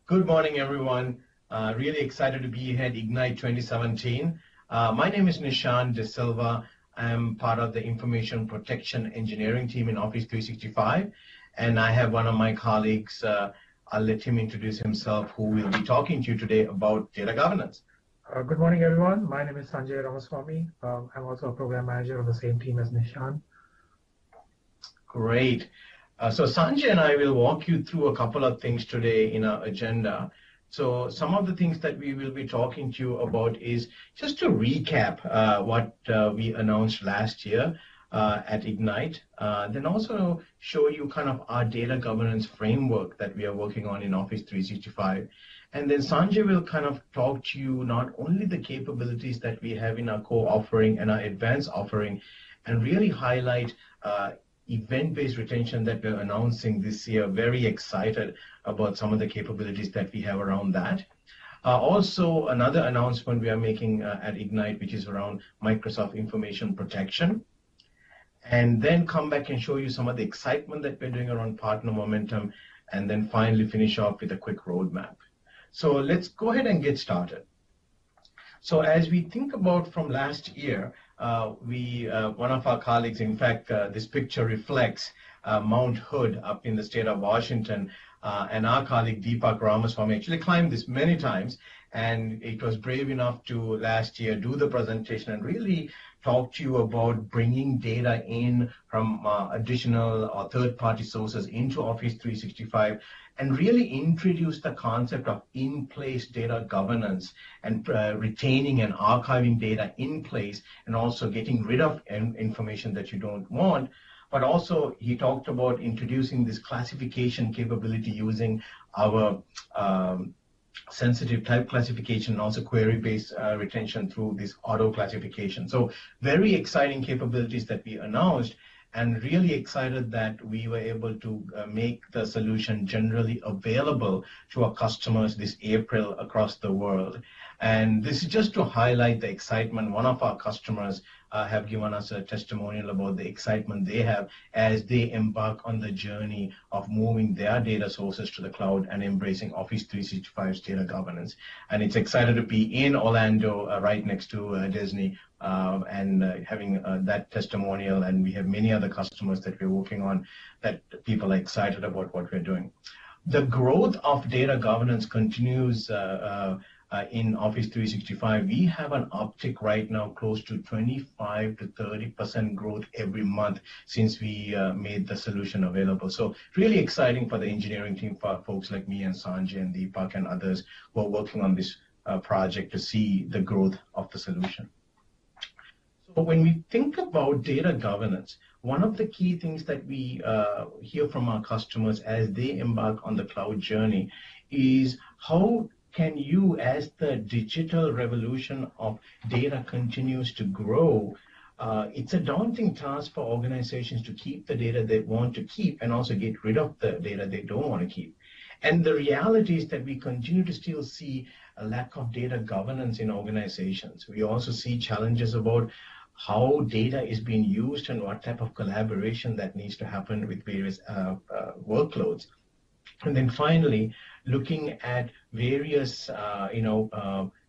Good morning, everyone. Really excited to be here at Ignite 2017. My name is Nishan De Silva. I'm part of the Information Protection Engineering team in Office 365, and I have one of my colleagues. I'll let him introduce himself, who will be talking to you today about data governance. Good morning, everyone. My name is Sanjay Ramaswamy. I'm also a program manager on the same team as Nishan. Great. So Sanjay and I will walk you through a couple of things today in our agenda. So some of the things that we will be talking to you about is just to recap what we announced last year at Ignite, then also show you kind of our data governance framework that we are working on in Office 365. And then Sanjay will kind of talk to you not only the capabilities that we have in our core offering and our advanced offering, and really highlight event-based retention that we're announcing this year. Very excited about some of the capabilities that we have around that. Also, another announcement we are making at Ignite, which is around Microsoft Information Protection. And then come back and show you some of the excitement that we're doing around partner momentum, and then finally finish off with a quick roadmap. So let's go ahead and get started. So as we think about from last year, one of our colleagues, in fact, this picture reflects Mount Hood up in the state of Washington, and our colleague Deepak Ramaswamy actually climbed this many times, and it was brave enough to last year do the presentation and really talk to you about bringing data in from additional or third-party sources into Office 365, and really introduce the concept of in-place data governance and retaining and archiving data in place, and also getting rid of information that you don't want. But also he talked about introducing this classification capability using our sensitive type classification and also query-based retention through this auto classification. So very exciting capabilities that we announced, and really excited that we were able to make the solution generally available to our customers this April across the world. And this is just to highlight the excitement. One of our customers have given us a testimonial about the excitement they have as they embark on the journey of moving their data sources to the cloud and embracing Office 365's data governance. And it's excited to be in Orlando, right next to Disney, and having that testimonial. And we have many other customers that we're working on that people are excited about what we're doing. The growth of data governance continues in Office 365. We have an uptick right now close to 25 to 30% growth every month since we made the solution available. So really exciting for the engineering team, for folks like me and Sanjay and Deepak and others who are working on this project to see the growth of the solution. So when we think about data governance, one of the key things that we hear from our customers as they embark on the cloud journey is how can you, as the digital revolution of data continues to grow, it's a daunting task for organizations to keep the data they want to keep and also get rid of the data they don't want to keep. And the reality is that we continue to still see a lack of data governance in organizations. We also see challenges about how data is being used and what type of collaboration that needs to happen with various workloads. And then finally, looking at various,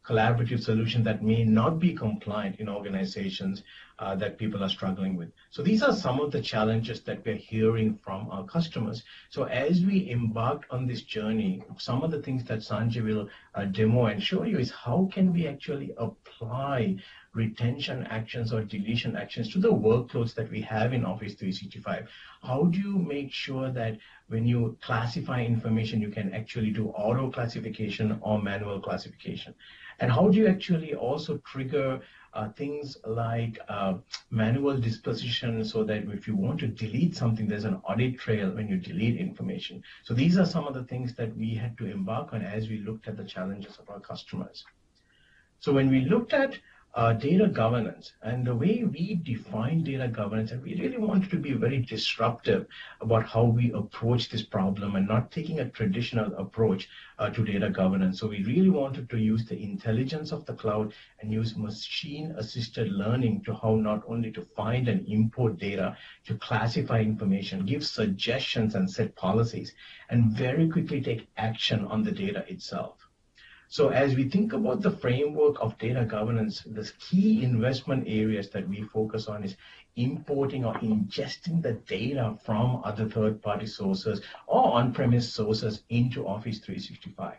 collaborative solutions that may not be compliant in organizations that people are struggling with. So these are some of the challenges that we're hearing from our customers. So as we embarked on this journey, some of the things that Sanjay will demo and show you is how can we actually apply retention actions or deletion actions to the workloads that we have in Office 365. How do you make sure that when you classify information, you can actually do auto classification or manual classification? And how do you actually also trigger things like manual disposition, so that if you want to delete something, there's an audit trail when you delete information. So these are some of the things that we had to embark on as we looked at the challenges of our customers. So when we looked at data governance. And the way we define data governance, and we really wanted to be very disruptive about how we approach this problem and not taking a traditional approach to data governance. So we really wanted to use the intelligence of the cloud and use machine-assisted learning to how not only to find and import data, to classify information, give suggestions and set policies, and very quickly take action on the data itself. So as we think about the framework of data governance, the key investment areas that we focus on is importing or ingesting the data from other third-party sources or on-premise sources into Office 365.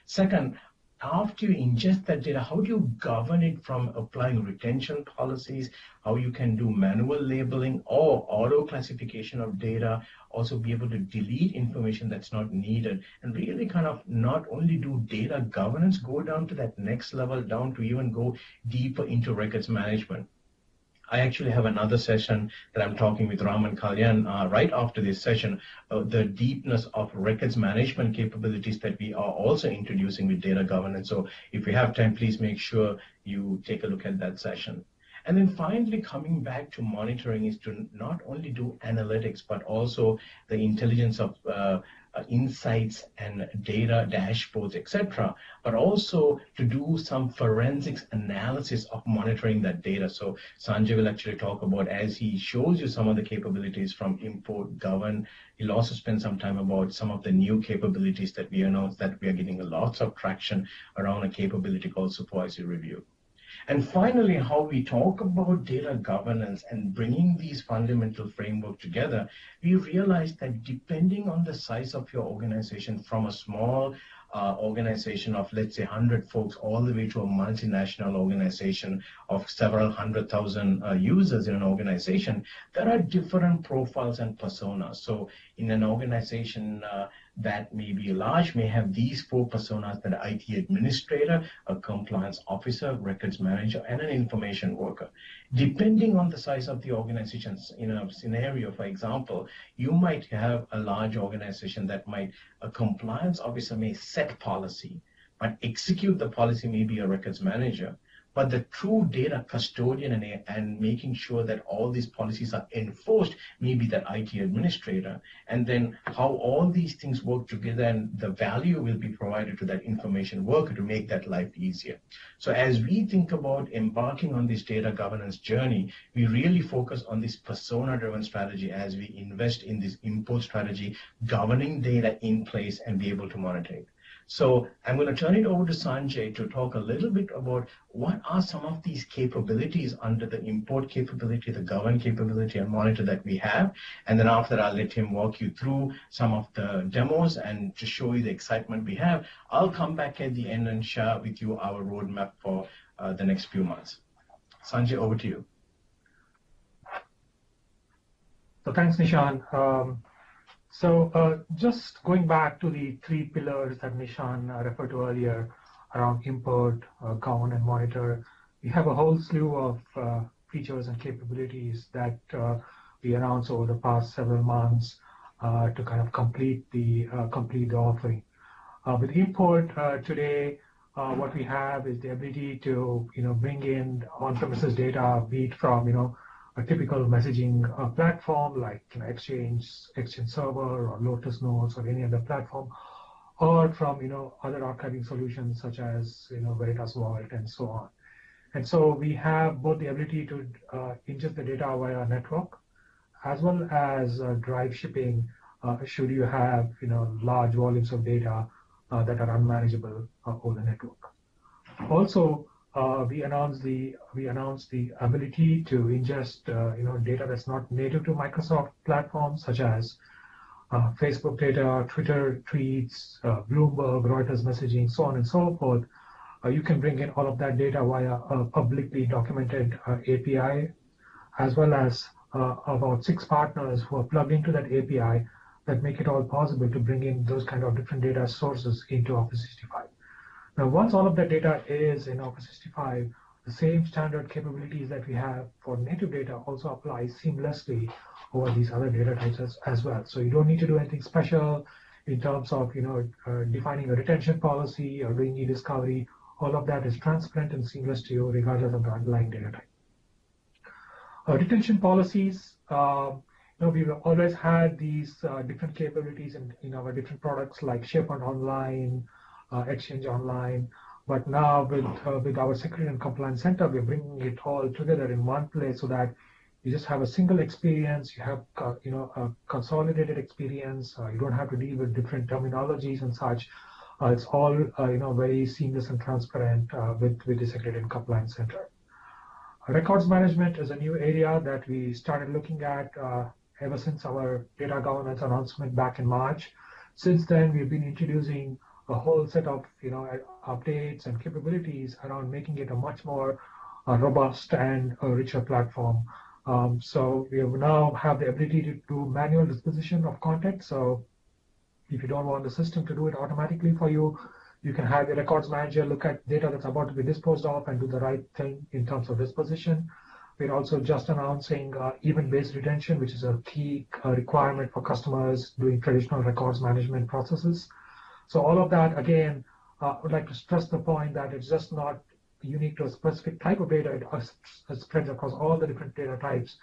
Second, after you ingest that data, how do you govern it from applying retention policies, how you can do manual labeling or auto classification of data, also be able to delete information that's not needed, and really kind of not only do data governance, go down to that next level, down to even go deeper into records management. I actually have another session that I'm talking with Raman Kalyan right after this session, the deepness of records management capabilities that we are also introducing with data governance. So if you have time, please make sure you take a look at that session. And then finally, coming back to monitoring is to not only do analytics, but also the intelligence of insights and data dashboards, etc., but also to do some forensics analysis of monitoring that data. So Sanjay will actually talk about, as he shows you some of the capabilities from import, govern, he'll also spend some time about some of the new capabilities that we announced that we are getting lots of traction around a capability called supervisory review. And finally, how we talk about data governance and bringing these fundamental framework together, we realize that depending on the size of your organization, from a small organization of, let's say, 100 folks all the way to a multinational organization of several 100,000 users in an organization, there are different profiles and personas. So in an organization that may be large, may have these 4 personas: that IT administrator, a compliance officer, records manager, and an information worker. Depending on the size of the organization, in a scenario, for example, you might have a large organization that might, a compliance officer may set policy, but execute the policy may be a records manager. But the true data custodian and making sure that all these policies are enforced may be that IT administrator. And then how all these things work together and the value will be provided to that information worker to make that life easier. So as we think about embarking on this data governance journey, we really focus on this persona-driven strategy as we invest in this import strategy, governing data in place and be able to monitor it. So I'm going to turn it over to Sanjay to talk a little bit about what are some of these capabilities under the import capability, the govern capability, and monitor that we have. And then after that, I'll let him walk you through some of the demos and to show you the excitement we have. I'll come back at the end and share with you our roadmap for the next few months. Sanjay, over to you. So thanks, Nishan. So just going back to the 3 pillars that Nishan referred to earlier around import, govern, and monitor, we have a whole slew of features and capabilities that we announced over the past several months to kind of complete the offering. With import today, what we have is the ability to bring in on-premises data, be it from a typical messaging platform like Exchange Server or Lotus Notes or any other platform, or from other archiving solutions such as Veritas Vault and so on. And so we have both the ability to ingest the data via network, as well as drive shipping should you have large volumes of data that are unmanageable over the network. Also, we announced the ability to ingest data that's not native to Microsoft platforms such as Facebook data, Twitter tweets, Bloomberg, Reuters messaging, so on and so forth. You can bring in all of that data via a publicly documented API, as well as about 6 partners who are plugged into that API that make it all possible to bring in those kind of different data sources into Office 365. Now, once all of that data is in Office 365, the same standard capabilities that we have for native data also apply seamlessly over these other data types as well. So you don't need to do anything special in terms of defining a retention policy or doing e-discovery. all of that is transparent and seamless to you regardless of the underlying data type. Retention policies, we've always had these different capabilities in our different products like SharePoint Online, Exchange Online, but now with our Security and Compliance Center, we're bringing it all together in one place so that you just have a single experience. You have a consolidated experience. You don't have to deal with different terminologies and such. It's all very seamless and transparent with the Security and Compliance Center. Records management is a new area that we started looking at ever since our data governance announcement back in March. Since then, we've been introducing a whole set of updates and capabilities around making it a much more robust and a richer platform. So we now have the ability to do manual disposition of content. So if you don't want the system to do it automatically for you, you can have your records manager look at data that's about to be disposed of and do the right thing in terms of disposition. We're also just announcing event-based retention, which is a key requirement for customers doing traditional records management processes. So all of that, again, I would like to stress the point that it's just not unique to a specific type of data. It spreads across all the different data types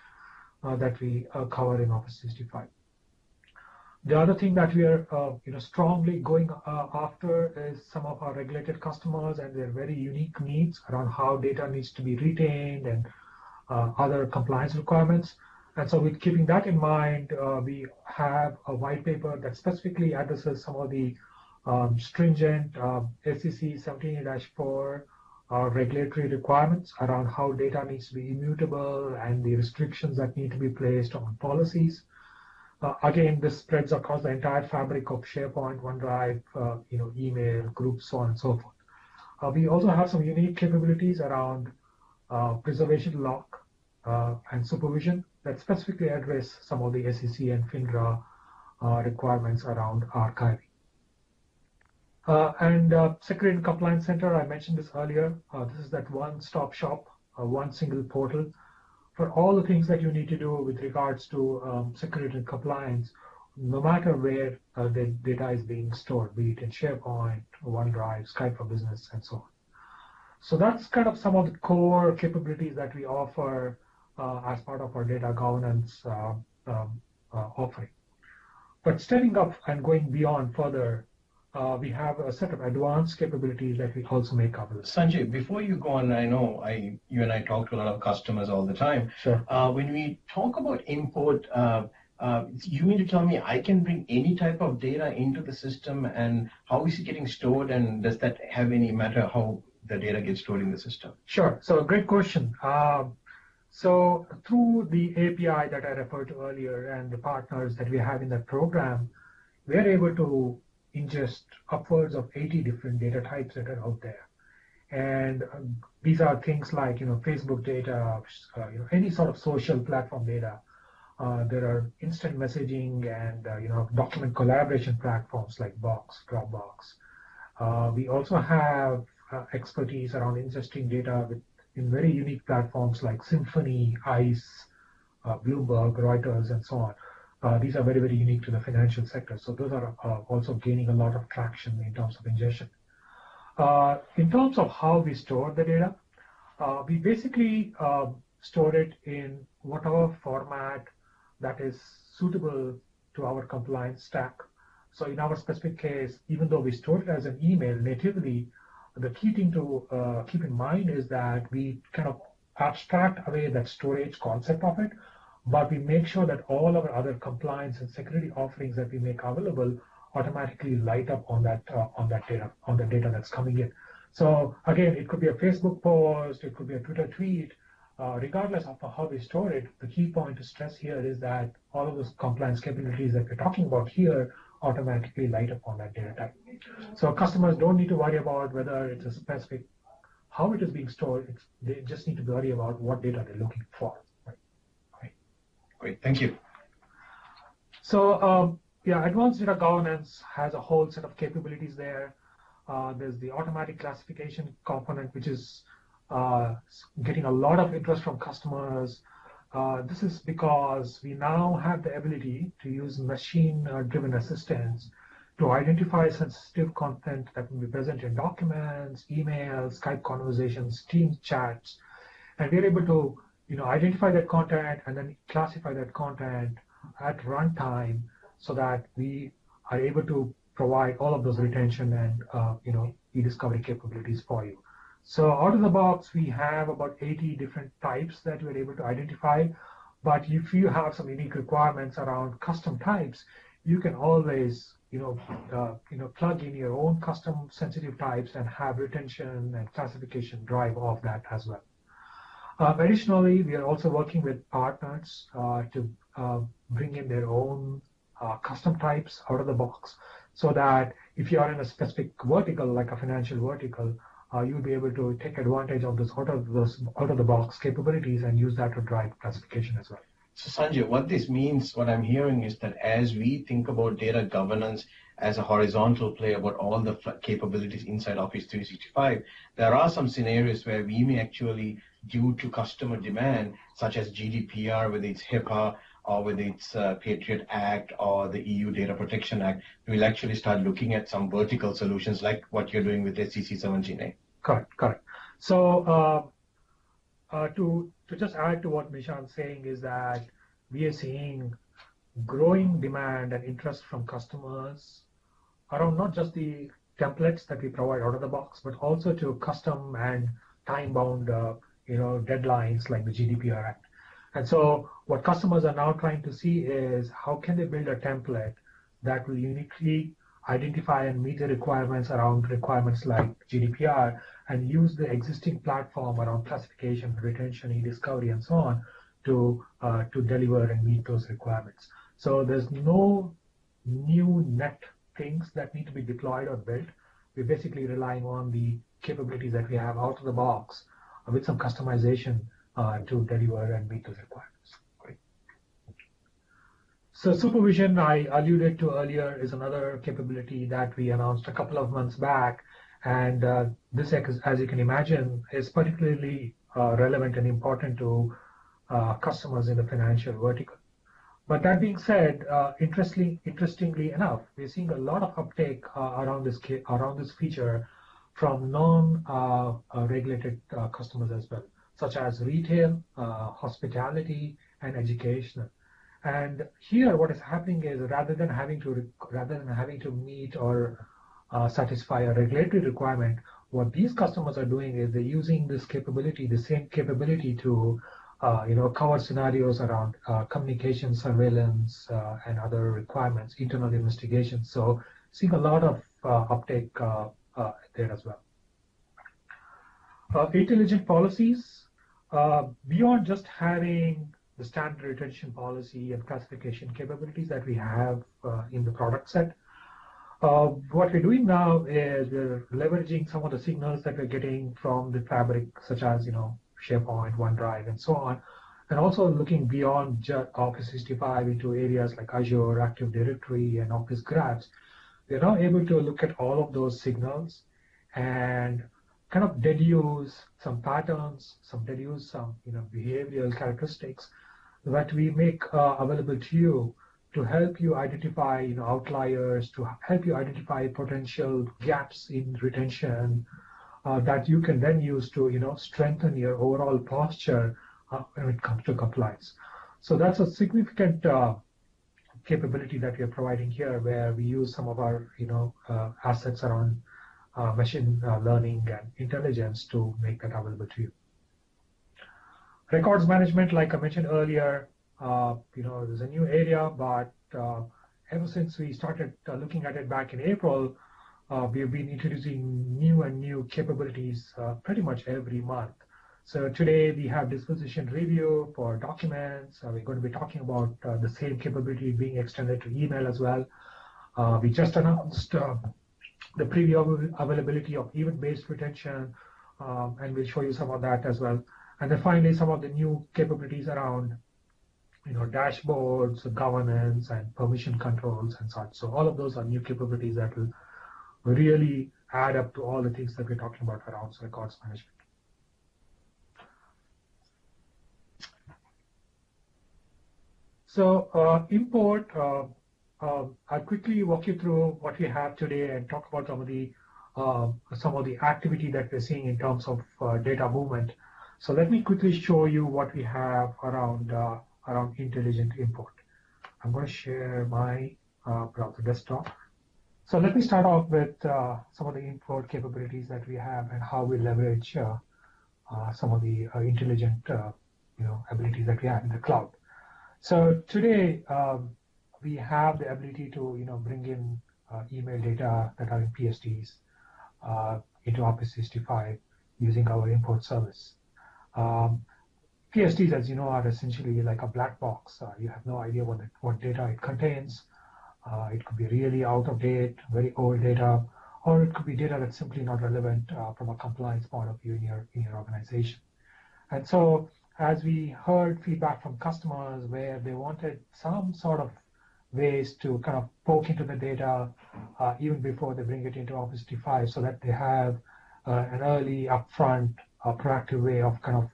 that we cover in Office 365. The other thing that we are strongly going after is some of our regulated customers and their very unique needs around how data needs to be retained and other compliance requirements. And so with keeping that in mind, we have a white paper that specifically addresses some of the stringent SEC 17A-4 regulatory requirements around how data needs to be immutable and the restrictions that need to be placed on policies. Again, this spreads across the entire fabric of SharePoint, OneDrive, email, groups, so on and so forth. We also have some unique capabilities around preservation lock and supervision that specifically address some of the SEC and FINRA requirements around archiving. Security and Compliance Center, I mentioned this earlier. This is that one-stop shop, one single portal for all the things that you need to do with regards to security and compliance, no matter where the data is being stored, be it in SharePoint, OneDrive, Skype for Business, and so on. So that's kind of some of the core capabilities that we offer as part of our data governance offering. But stepping up and going beyond further, we have a set of advanced capabilities that we also make available. Sanjay, before you go on, I know you and I talk to a lot of customers all the time. Sure. When we talk about import, you mean to tell me I can bring any type of data into the system, and how is it getting stored, and does that have any matter how the data gets stored in the system? Sure. So great question. So through the API that I referred to earlier and the partners that we have in that program, we are able to ingest upwards of 80 different data types that are out there. And these are things like, Facebook data, any sort of social platform data. There are instant messaging and, document collaboration platforms like Box, Dropbox. We also have expertise around ingesting data in very unique platforms like Symphony, ICE, Bloomberg, Reuters, and so on. These are very, very unique to the financial sector. So those are also gaining a lot of traction in terms of ingestion. In terms of how we store the data, we basically store it in whatever format that is suitable to our compliance stack. So in our specific case, even though we store it as an email natively, the key thing to keep in mind is that we kind of abstract away that storage concept of it, but we make sure that all our other compliance and security offerings that we make available automatically light up on that data that's coming in. So again, it could be a Facebook post, it could be a Twitter tweet. Regardless of how we store it, the key point to stress here is that all of those compliance capabilities that we're talking about here automatically light up on that data type. So customers don't need to worry about whether it's a specific, how it is being stored. They just need to worry about what data they're looking for. Great, thank you. So advanced data governance has a whole set of capabilities there. There's the automatic classification component, which is getting a lot of interest from customers. This is because we now have the ability to use machine-driven assistance to identify sensitive content that will be present in documents, emails, Skype conversations, Teams chats, and we're able to identify that content and then classify that content at runtime so that we are able to provide all of those retention and e-discovery capabilities for you. So out of the box, we have about 80 different types that we're able to identify. But if you have some unique requirements around custom types, you can always plug in your own custom sensitive types and have retention and classification drive off that as well. Additionally, we are also working with partners to bring in their own custom types out of the box, so that if you are in a specific vertical, like a financial vertical, you'll be able to take advantage of those out of the box capabilities and use that to drive classification as well. So Sanjay, what this means, what I'm hearing is that as we think about data governance as a horizontal play about all the capabilities inside Office 365, there are some scenarios where we may actually, due to customer demand, such as GDPR, whether it's HIPAA, or whether it's Patriot Act or the EU Data Protection Act, we'll actually start looking at some vertical solutions like what you're doing with SEC 17A. Correct. So to just add to what Nishan's saying is that we are seeing growing demand and interest from customers around not just the templates that we provide out of the box, but also to custom and time-bound deadlines like the GDPR Act. And so what customers are now trying to see is how can they build a template that will uniquely identify and meet the requirements around requirements like GDPR and use the existing platform around classification, retention, e-discovery, and so on to deliver and meet those requirements. So there's no new net things that need to be deployed or built. We're basically relying on the capabilities that we have out of the box with some customization to deliver and meet those requirements. Great. So supervision, I alluded to earlier, is another capability that we announced a couple of months back. And this, as you can imagine, is particularly relevant and important to customers in the financial vertical. But that being said, interestingly enough, we're seeing a lot of uptake around this feature from non-regulated customers as well, such as retail, hospitality, and educational. And here, what is happening is rather than having to meet or satisfy a regulatory requirement, what these customers are doing is they're using this capability, the same capability, to cover scenarios around communication, surveillance, and other requirements, internal investigations. So seeing a lot of uptake there as well. Intelligent policies, beyond just having the standard retention policy and classification capabilities that we have in the product set, what we're doing now is we're leveraging some of the signals that we're getting from the fabric, such as SharePoint, OneDrive, and so on, and also looking beyond just Office 365 into areas like Azure, Active Directory, and Office Graphs. We're now able to look at all of those signals and kind of deduce some patterns, some behavioral characteristics that we make available to you to help you identify outliers, to help you identify potential gaps in retention that you can then use to strengthen your overall posture when it comes to compliance. So that's a significant capability that we are providing here, where we use some of our assets around machine learning and intelligence to make that available to you. Records management, like I mentioned earlier, is a new area, but ever since we started looking at it back in April, we've been introducing new capabilities pretty much every month. So today we have disposition review for documents. We're going to be talking about the same capability being extended to email as well. We just announced the preview availability of event-based retention, and we'll show you some of that as well. And then finally, some of the new capabilities around dashboards, governance, and permission controls and such. So all of those are new capabilities that will really add up to all the things that we're talking about around records management. So import, I'll quickly walk you through what we have today and talk about some of the activity that we're seeing in terms of data movement. So let me quickly show you what we have around intelligent import. I'm going to share my browser desktop. So let me start off with some of the import capabilities that we have and how we leverage some of the intelligent abilities that we have in the cloud. So today we have the ability to bring in email data that are in PSTs into Office 365 using our import service. PSTs, as you know, are essentially like a black box. You have no idea what data it contains. It could be really out of date, very old data, or it could be data that's simply not relevant from a compliance point of view in your organization. And so, as we heard feedback from customers where they wanted some sort of ways to kind of poke into the data even before they bring it into Office 365, so that they have an early, upfront, proactive way of kind of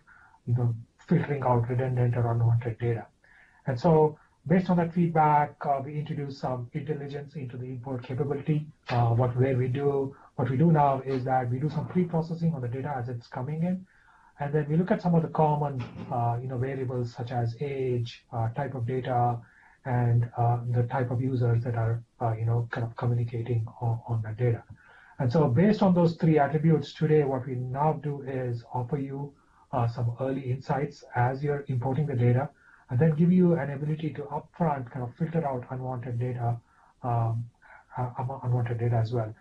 filtering out redundant or unwanted data. And so, based on that feedback, we introduced some intelligence into the import capability. What we do now is that we do some pre-processing on the data as it's coming in, and then we look at some of the common variables such as age, type of data, and the type of users that are kind of communicating on that data. And so, based on those three attributes, today what we now do is offer you some early insights as you're importing the data, and then give you an ability to upfront kind of filter out unwanted data as well.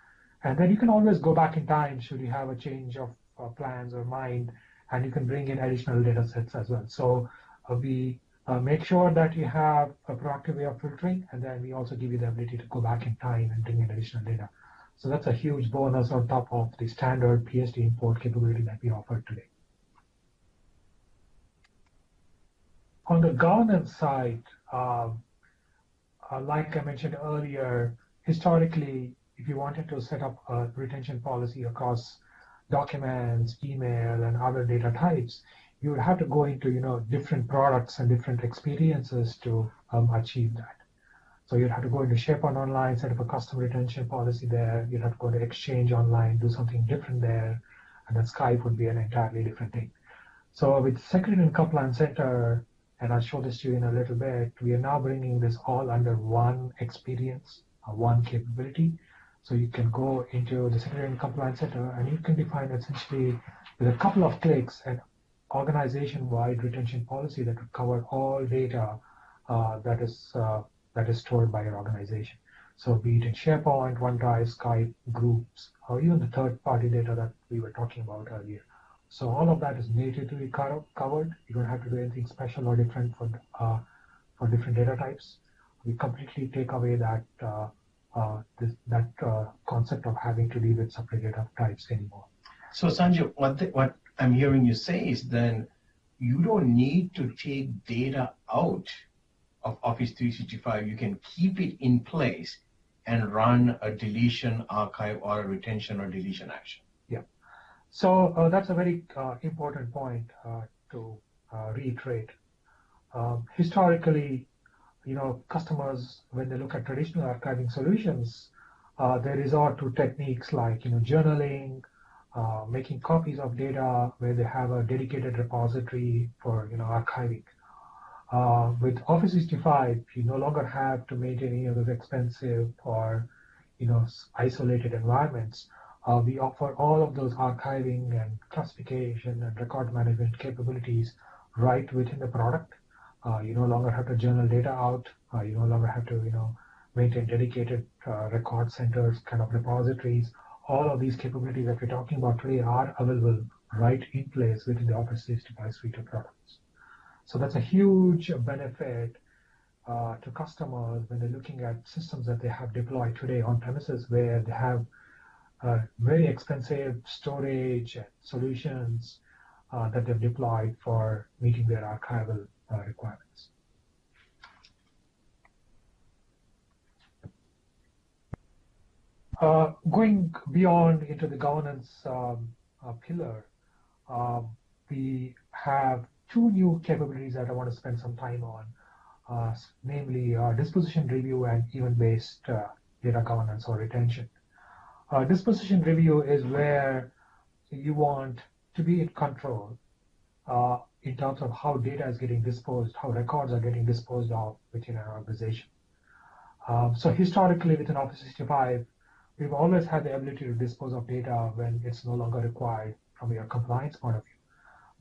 And then you can always go back in time should you have a change of plans or mind, and you can bring in additional data sets as well. So we make sure that you have a proactive way of filtering, and then we also give you the ability to go back in time and bring in additional data. So that's a huge bonus on top of the standard PST import capability that we offer today. On the governance side, like I mentioned earlier, historically, if you wanted to set up a retention policy across documents, email, and other data types, you would have to go into different products and different experiences to achieve that. So you'd have to go into SharePoint Online, set up a custom retention policy there. You'd have to go to Exchange Online, do something different there, and then Skype would be an entirely different thing. So with Security and Compliance Center, and I'll show this to you in a little bit, we are now bringing this all under one experience, one capability. So you can go into the Security and Compliance Center, and you can define essentially with a couple of clicks an organization-wide retention policy that would cover all data that is stored by your organization. So be it in SharePoint, OneDrive, Skype, Groups, or even the third-party data that we were talking about earlier. So all of that is natively covered. You don't have to do anything special or different for different data types. We completely take away that concept of having to deal with separate data types anymore. So Sanjay, what I'm hearing you say is then you don't need to take data out of Office 365. You can keep it in place and run a deletion, archive, or a retention or deletion action. Yeah. So that's a very important point to reiterate. Historically, customers, when they look at traditional archiving solutions, they resort to techniques like journaling, making copies of data where they have a dedicated repository for archiving. With Office 365, you no longer have to maintain any of those expensive or isolated environments. We offer all of those archiving and classification and record management capabilities right within the product. You no longer have to journal data out. You no longer have to maintain dedicated record centers, kind of repositories. All of these capabilities that we're talking about today are available right in place within the Office 365 suite of products. So that's a huge benefit to customers when they're looking at systems that they have deployed today on premises where they have very expensive storage and solutions that they've deployed for meeting their archival requirements. Going beyond into the governance pillar, we have two new capabilities that I want to spend some time on. namely disposition review and event-based data governance or retention. Disposition review is where you want to be in control in terms of how data is getting disposed, how records are getting disposed of within an organization. So historically, within Office 365, we've always had the ability to dispose of data when it's no longer required from your compliance point of view.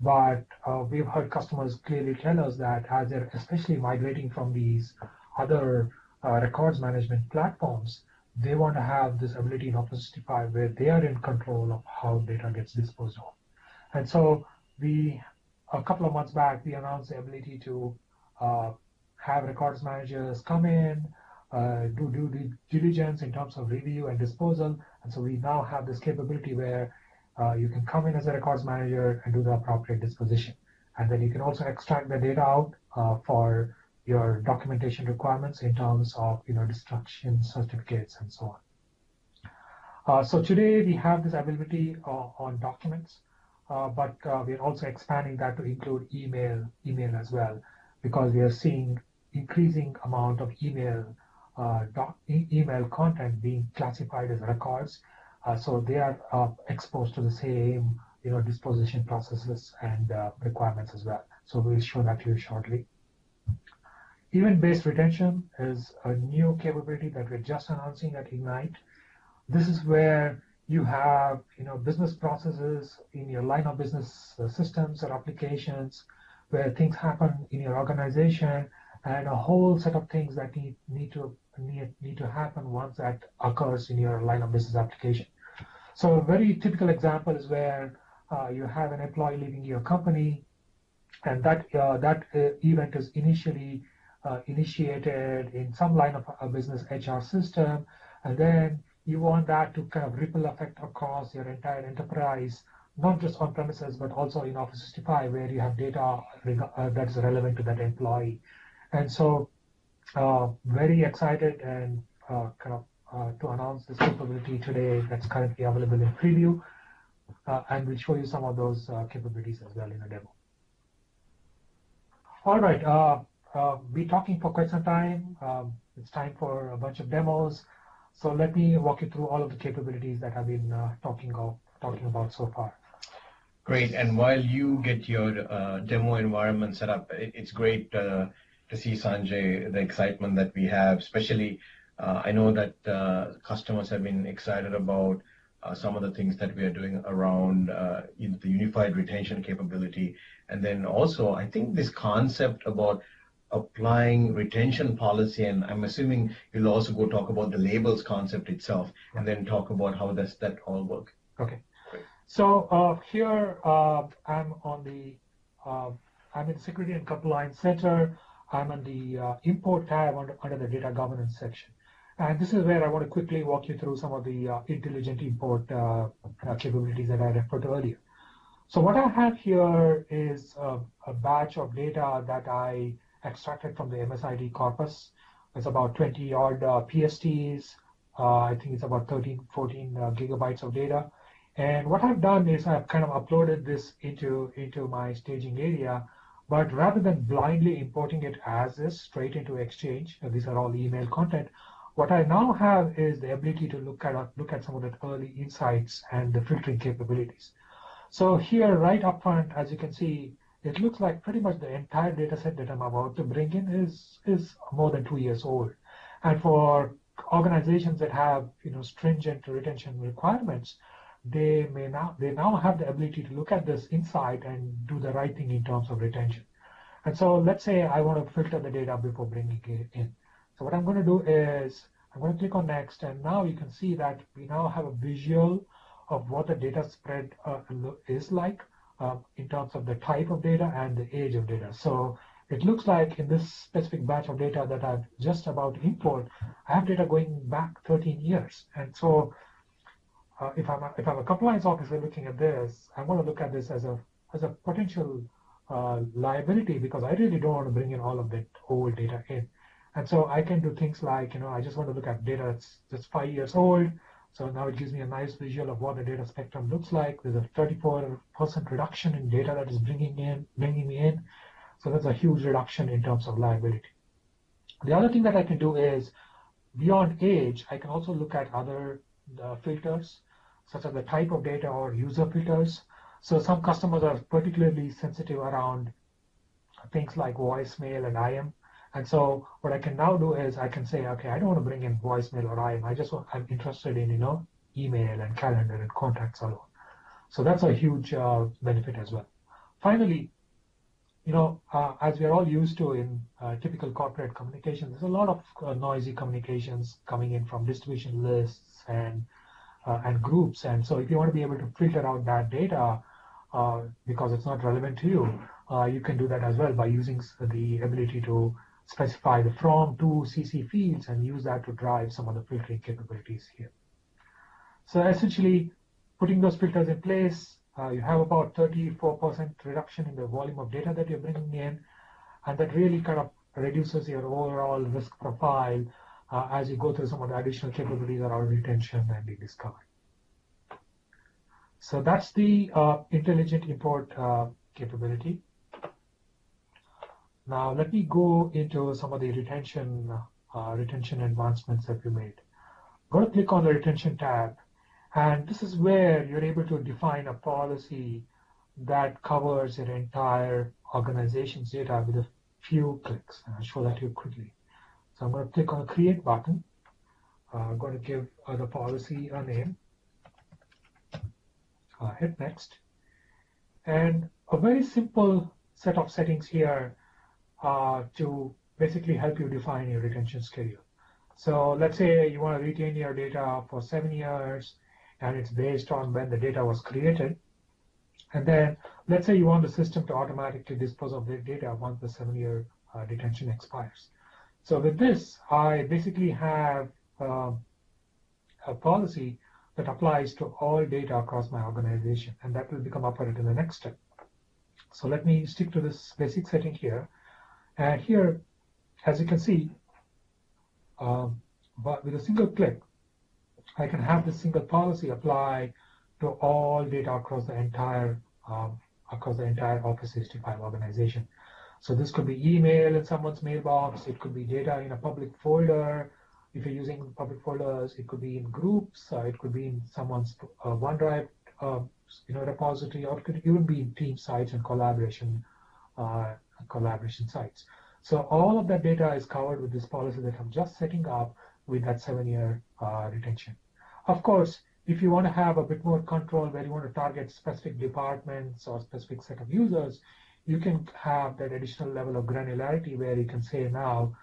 But we've heard customers clearly tell us that as they're especially migrating from these other records management platforms, they want to have this ability in Office 365 where they are in control of how data gets disposed of. And so a couple of months back, we announced the ability to have records managers come in, do due diligence in terms of review and disposal. And so we now have this capability where you can come in as a records manager and do the appropriate disposition. And then you can also extract the data out for your documentation requirements in terms of destruction certificates and so on. So today we have this availability on documents, but we're also expanding that to include email as well, because we are seeing increasing amount of email content being classified as records. So they are exposed to the same disposition processes and requirements as well. So we'll show that to you shortly. Event-based retention is a new capability that we're just announcing at Ignite. This is where you have business processes in your line of business systems or applications where things happen in your organization, and a whole set of things that need to happen once that occurs in your line of business application. So a very typical example is where you have an employee leaving your company, and that event is initially initiated in some line of a business HR system, and then you want that to kind of ripple effect across your entire enterprise, not just on premises, but also in Office 365, where you have data that's relevant to that employee. And so very excited and to announce this capability today that's currently available in preview, and we'll show you some of those capabilities as well in a demo. All right, been talking for quite some time. It's time for a bunch of demos. So let me walk you through all of the capabilities that I've been talking about so far. Great. And while you get your demo environment set up, it's great to see, Sanjay, the excitement that we have. Especially, I know that customers have been excited about some of the things that we are doing around the unified retention capability. And then also, I think this concept about applying retention policy, and I'm assuming you'll also go talk about the labels concept itself, and then talk about how does that all work. Okay. Great. So here I'm in the Security and Compliance Center. I'm on the Import tab under the Data Governance section. And this is where I want to quickly walk you through some of the intelligent import capabilities that I referred to earlier. So what I have here is a batch of data that I extracted from the MSID corpus. It's about 20 odd PSTs. I think it's about 13, 14 gigabytes of data. And what I've done is I've kind of uploaded this into my staging area, but rather than blindly importing it as is straight into Exchange, these are all email content, what I now have is the ability to look at some of the early insights and the filtering capabilities. So here, right up front, as you can see, it looks like pretty much the entire data set that I'm about to bring in is more than 2 years old. And for organizations that have stringent retention requirements, they now have the ability to look at this insight and do the right thing in terms of retention. And so let's say I want to filter the data before bringing it in. So what I'm going to do is I'm going to click on Next, and now you can see that we now have a visual of what the data spread is like in terms of the type of data and the age of data. So it looks like in this specific batch of data that I've just about to import, I have data going back 13 years. And so if I'm a compliance officer looking at this, I want to look at this as a potential liability, because I really don't want to bring in all of that old data in. And so I can do things like, I just want to look at data that's 5 years old. So now it gives me a nice visual of what the data spectrum looks like. There's a 34% reduction in data that is bringing me in. So that's a huge reduction in terms of liability. The other thing that I can do is, beyond age, I can also look at other filters, such as the type of data or user filters. So some customers are particularly sensitive around things like voicemail and IM. And so what I can now do is I can say, okay, I don't want to bring in voicemail or IM. I'm interested in, email and calendar and contacts alone. So that's a huge benefit as well. Finally, as we are all used to in typical corporate communication, there's a lot of noisy communications coming in from distribution lists and groups. And so if you want to be able to filter out that data because it's not relevant to you, you can do that as well by using the ability to specify the from to CC fields and use that to drive some of the filtering capabilities here. So essentially, putting those filters in place, you have about 34% reduction in the volume of data that you're bringing in, and that really kind of reduces your overall risk profile as you go through some of the additional capabilities around retention and the discovery. So that's the intelligent import capability. Now let me go into some of the retention advancements that we made. I'm going to click on the retention tab. And this is where you're able to define a policy that covers your entire organization's data with a few clicks. And I'll show that to you quickly. So I'm going to click on the Create button. I'm going to give the policy a name. Hit Next. And a very simple set of settings here to basically help you define your retention schedule. So let's say you want to retain your data for 7 years, and it's based on when the data was created. And then let's say you want the system to automatically dispose of the data once the 7-year detention expires. So with this, I basically have a policy that applies to all data across my organization, and that will become apparent in the next step. So let me stick to this basic setting here. And here, as you can see, but with a single click, I can have this single policy apply to all data across the entire Office 365 organization. So this could be email in someone's mailbox. It could be data in a public folder. If you're using public folders, it could be in groups. It could be in someone's OneDrive repository, or it could even be in team sites and collaboration sites. So all of that data is covered with this policy that I'm just setting up with that 7-year retention. Of course, if you want to have a bit more control where you want to target specific departments or specific set of users, you can have that additional level of granularity where you can say now,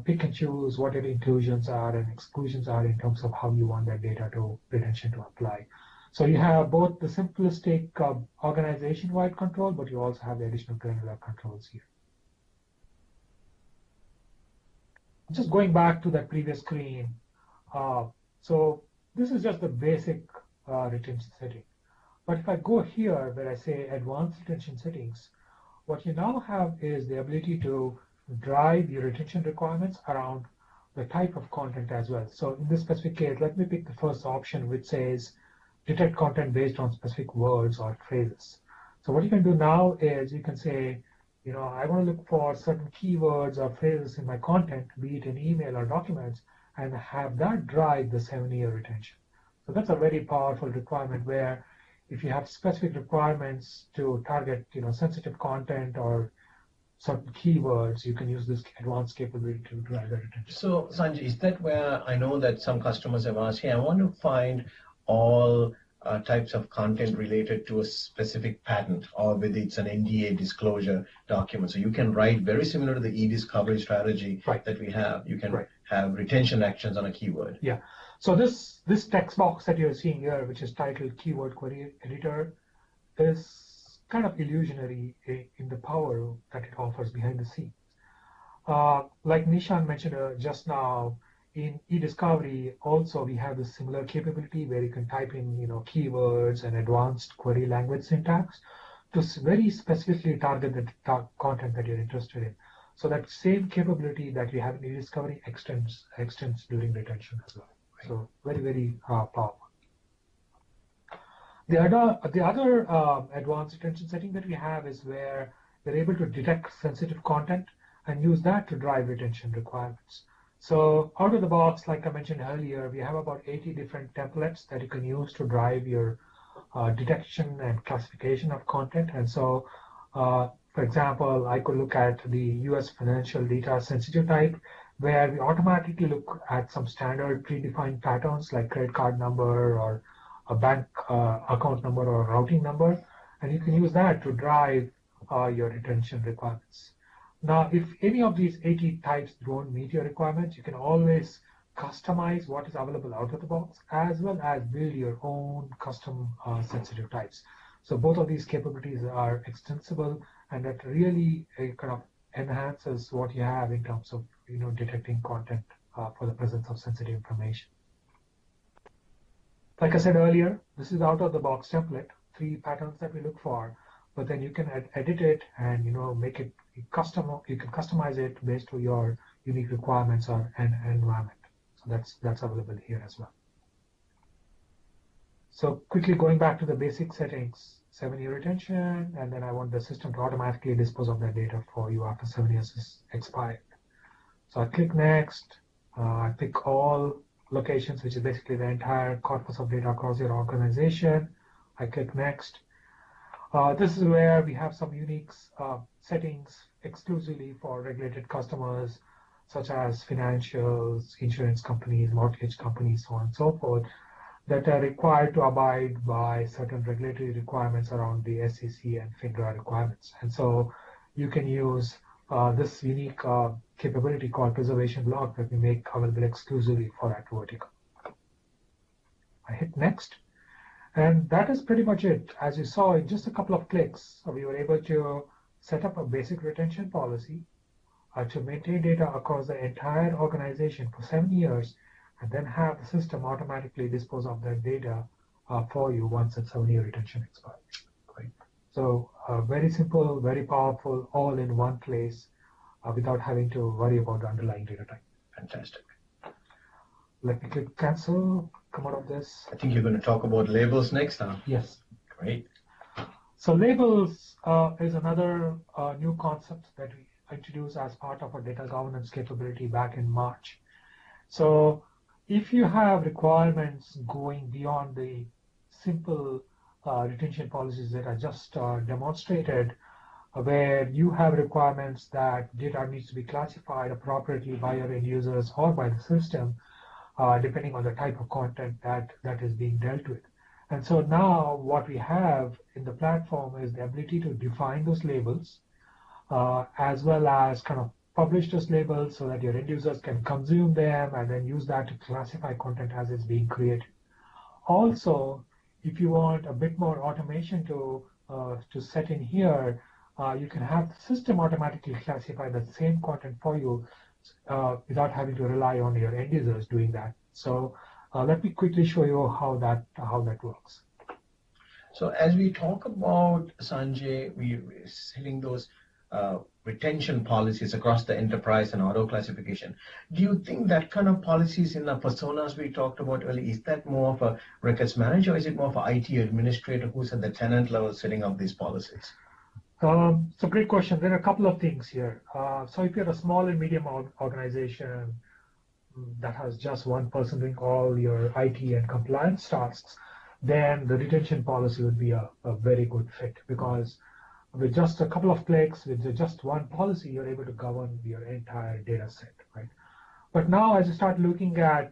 pick and choose what your inclusions are and exclusions are in terms of how you want that data to retention to apply. So you have both the simplistic organization-wide control, but you also have the additional granular controls here. Just going back to that previous screen, so this is just the basic retention setting. But if I go here where I say advanced retention settings, what you now have is the ability to drive your retention requirements around the type of content as well. So in this specific case, let me pick the first option, which says detect content based on specific words or phrases. So what you can do now is you can say, I want to look for certain keywords or phrases in my content, be it in email or documents, and have that drive the 7-year retention. So that's a very powerful requirement where if you have specific requirements to target, sensitive content or certain keywords, you can use this advanced capability to drive the retention. So Sanjay, is that where I know that some customers have asked, hey, I want to find all types of content related to a specific patent, or whether it's an NDA disclosure document. So you can write very similar to the e-discovery strategy that we have. You can have retention actions on a keyword. Yeah. So this text box that you're seeing here, which is titled Keyword Query Editor, is kind of illusionary in the power that it offers behind the scenes. Like Nishan mentioned just now, in e-discovery also we have this similar capability where you can type in keywords and advanced query language syntax to very specifically target the content that you're interested in. So that same capability that we have in e-discovery extends during retention as well. Right. So very, very powerful. The other advanced retention setting that we have is where we're able to detect sensitive content and use that to drive retention requirements. So out of the box, like I mentioned earlier, we have about 80 different templates that you can use to drive your detection and classification of content. And so, for example, I could look at the US financial data sensitive type, where we automatically look at some standard predefined patterns like credit card number or a bank account number or routing number, and you can use that to drive your retention requirements. Now, if any of these 80 types don't meet your requirements, you can always customize what is available out of the box, as well as build your own custom sensitive types. So both of these capabilities are extensible, and that really kind of enhances what you have in terms of detecting content for the presence of sensitive information. Like I said earlier, this is out of the box template, 3 patterns that we look for, but then you can edit it and make it custom. You can customize it based on your unique requirements or an environment. So that's available here as well. So quickly going back to the basic settings, 7-year retention, and then I want the system to automatically dispose of that data for you after 7 years is expired. So I click next. I pick all locations, which is basically the entire corpus of data across your organization. I click next. This is where we have some unique settings exclusively for regulated customers, such as financials, insurance companies, mortgage companies, so on and so forth, that are required to abide by certain regulatory requirements around the SEC and FINRA requirements. And so you can use this unique capability called preservation lock that we make available exclusively for that vertical. I hit next, and that is pretty much it. As you saw, in just a couple of clicks, we were able to set up a basic retention policy to maintain data across the entire organization for 7 years, and then have the system automatically dispose of that data for you once that 7-year retention expires. Great. So very simple, very powerful, all in one place without having to worry about the underlying data type. Fantastic. Let me click cancel, come out of this. I think you're going to talk about labels next now. Yes. Great. So labels is another new concept that we introduced as part of our data governance capability back in March. So if you have requirements going beyond the simple retention policies that I just demonstrated, where you have requirements that data needs to be classified appropriately by your end users or by the system, depending on the type of content that is being dealt with. And so now what we have in the platform is the ability to define those labels, as well as kind of publish those labels so that your end users can consume them and then use that to classify content as it's being created. Also, if you want a bit more automation to set in here, you can have the system automatically classify the same content for you without having to rely on your end users doing that. So let me quickly show you how that works. So as we talk about, Sanjay, we're setting those retention policies across the enterprise and auto classification. Do you think that kind of policies in the personas we talked about earlier, is that more of a records manager, or is it more of an IT administrator who's at the tenant level setting up these policies? So great question. There are a couple of things here. So if you're a small and medium organization that has just one person doing all your IT and compliance tasks, then the retention policy would be a very good fit, because with just a couple of clicks, with just one policy, you're able to govern your entire data set, right? But now as you start looking at,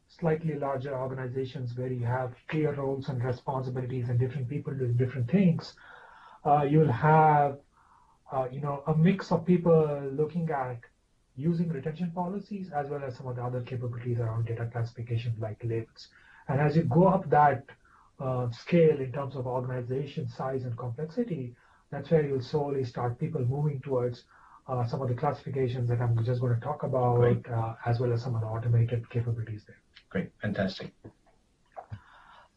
slightly larger organizations where you have clear roles and responsibilities and different people doing different things, you'll have, a mix of people looking at using retention policies as well as some of the other capabilities around data classification like labels. And as you go up that scale in terms of organization size and complexity, that's where you'll slowly start people moving towards some of the classifications that I'm just going to talk about, as well as some of the automated capabilities there. Great, fantastic.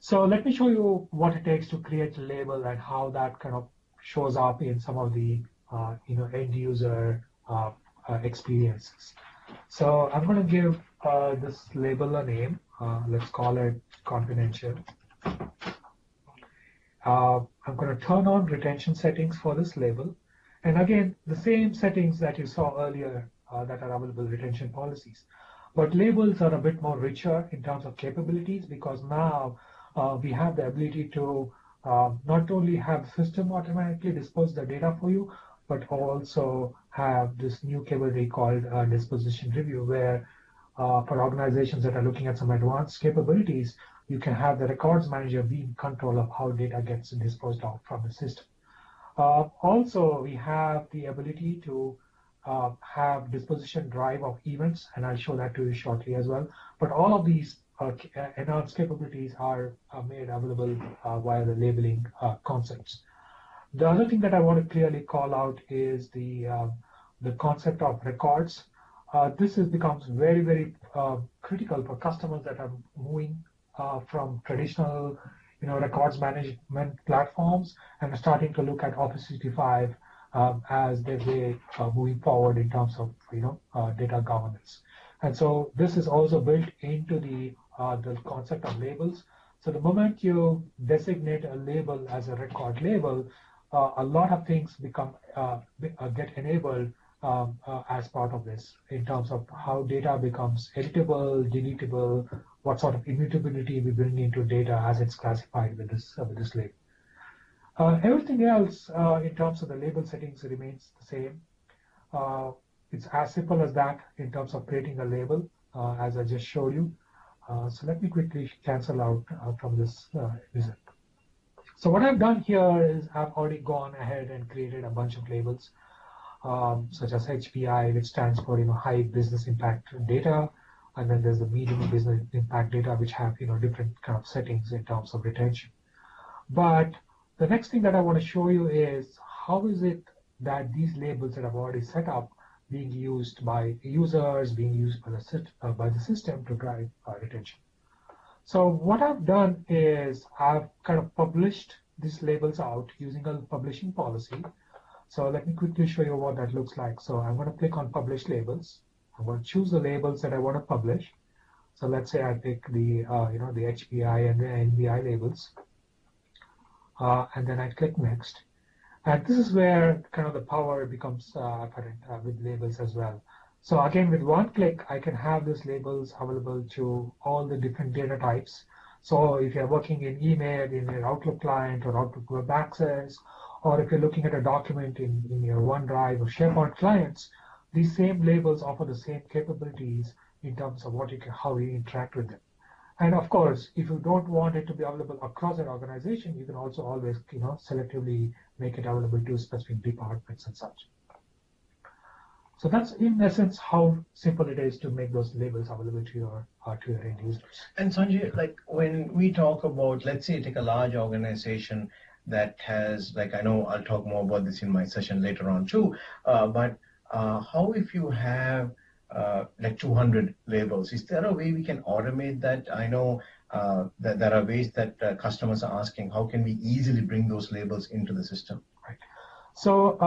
So let me show you what it takes to create a label and how that kind of shows up in some of the end user experiences. So I'm going to give this label a name. Let's call it confidential. I'm going to turn on retention settings for this label, And again, the same settings that you saw earlier that are available retention policies. But labels are a bit more richer in terms of capabilities because now we have the ability to not only have the system automatically dispose the data for you, but also have this new capability called disposition review, where for organizations that are looking at some advanced capabilities, you can have the records manager be in control of how data gets disposed out from the system. Also, we have the ability to have disposition drive of events, and I'll show that to you shortly as well. But all of these enhanced capabilities are made available via the labeling concepts. The other thing that I want to clearly call out is the concept of records. This becomes very, very critical for customers that are moving from traditional records management platforms and starting to look at Office 365 as their way moving forward in terms of data governance. And so this is also built into the concept of labels. So the moment you designate a label as a record label, a lot of things get enabled as part of this in terms of how data becomes editable, deletable, what sort of immutability we bring into data as it's classified with this label. Everything else in terms of the label settings remains the same. It's as simple as that in terms of creating a label, as I just showed you. So let me quickly cancel out from this visit. So what I've done here is I've already gone ahead and created a bunch of labels, such as HBI, which stands for high business impact data, and then there's the medium business impact data, which have different kind of settings in terms of retention. But the next thing that I want to show you is how is it that these labels that I've already set up being used by users, being used by the system to drive retention. So what I've done is I've kind of published these labels out using a publishing policy. So let me quickly show you what that looks like. So I'm going to click on Publish Labels. I'm going to choose the labels that I want to publish. So let's say I pick the the HBI and the NBI labels, and then I click Next. And this is where kind of the power becomes apparent with labels as well. So again, with one click, I can have these labels available to all the different data types. So if you're working in email, in your Outlook client or Outlook Web Access, or if you're looking at a document in your OneDrive or SharePoint clients, these same labels offer the same capabilities in terms of how you interact with them. And of course, if you don't want it to be available across an organization, you can also always selectively make it available to specific departments and such. So that's in essence how simple it is to make those labels available to your end users. And Sanjay, like when we talk about, let's say, take a large organization that has, like, I know I'll talk more about this in my session later on too, but how if you have like 200 labels, is there a way we can automate that? I know that there are ways that customers are asking, how can we easily bring those labels into the system? Right. So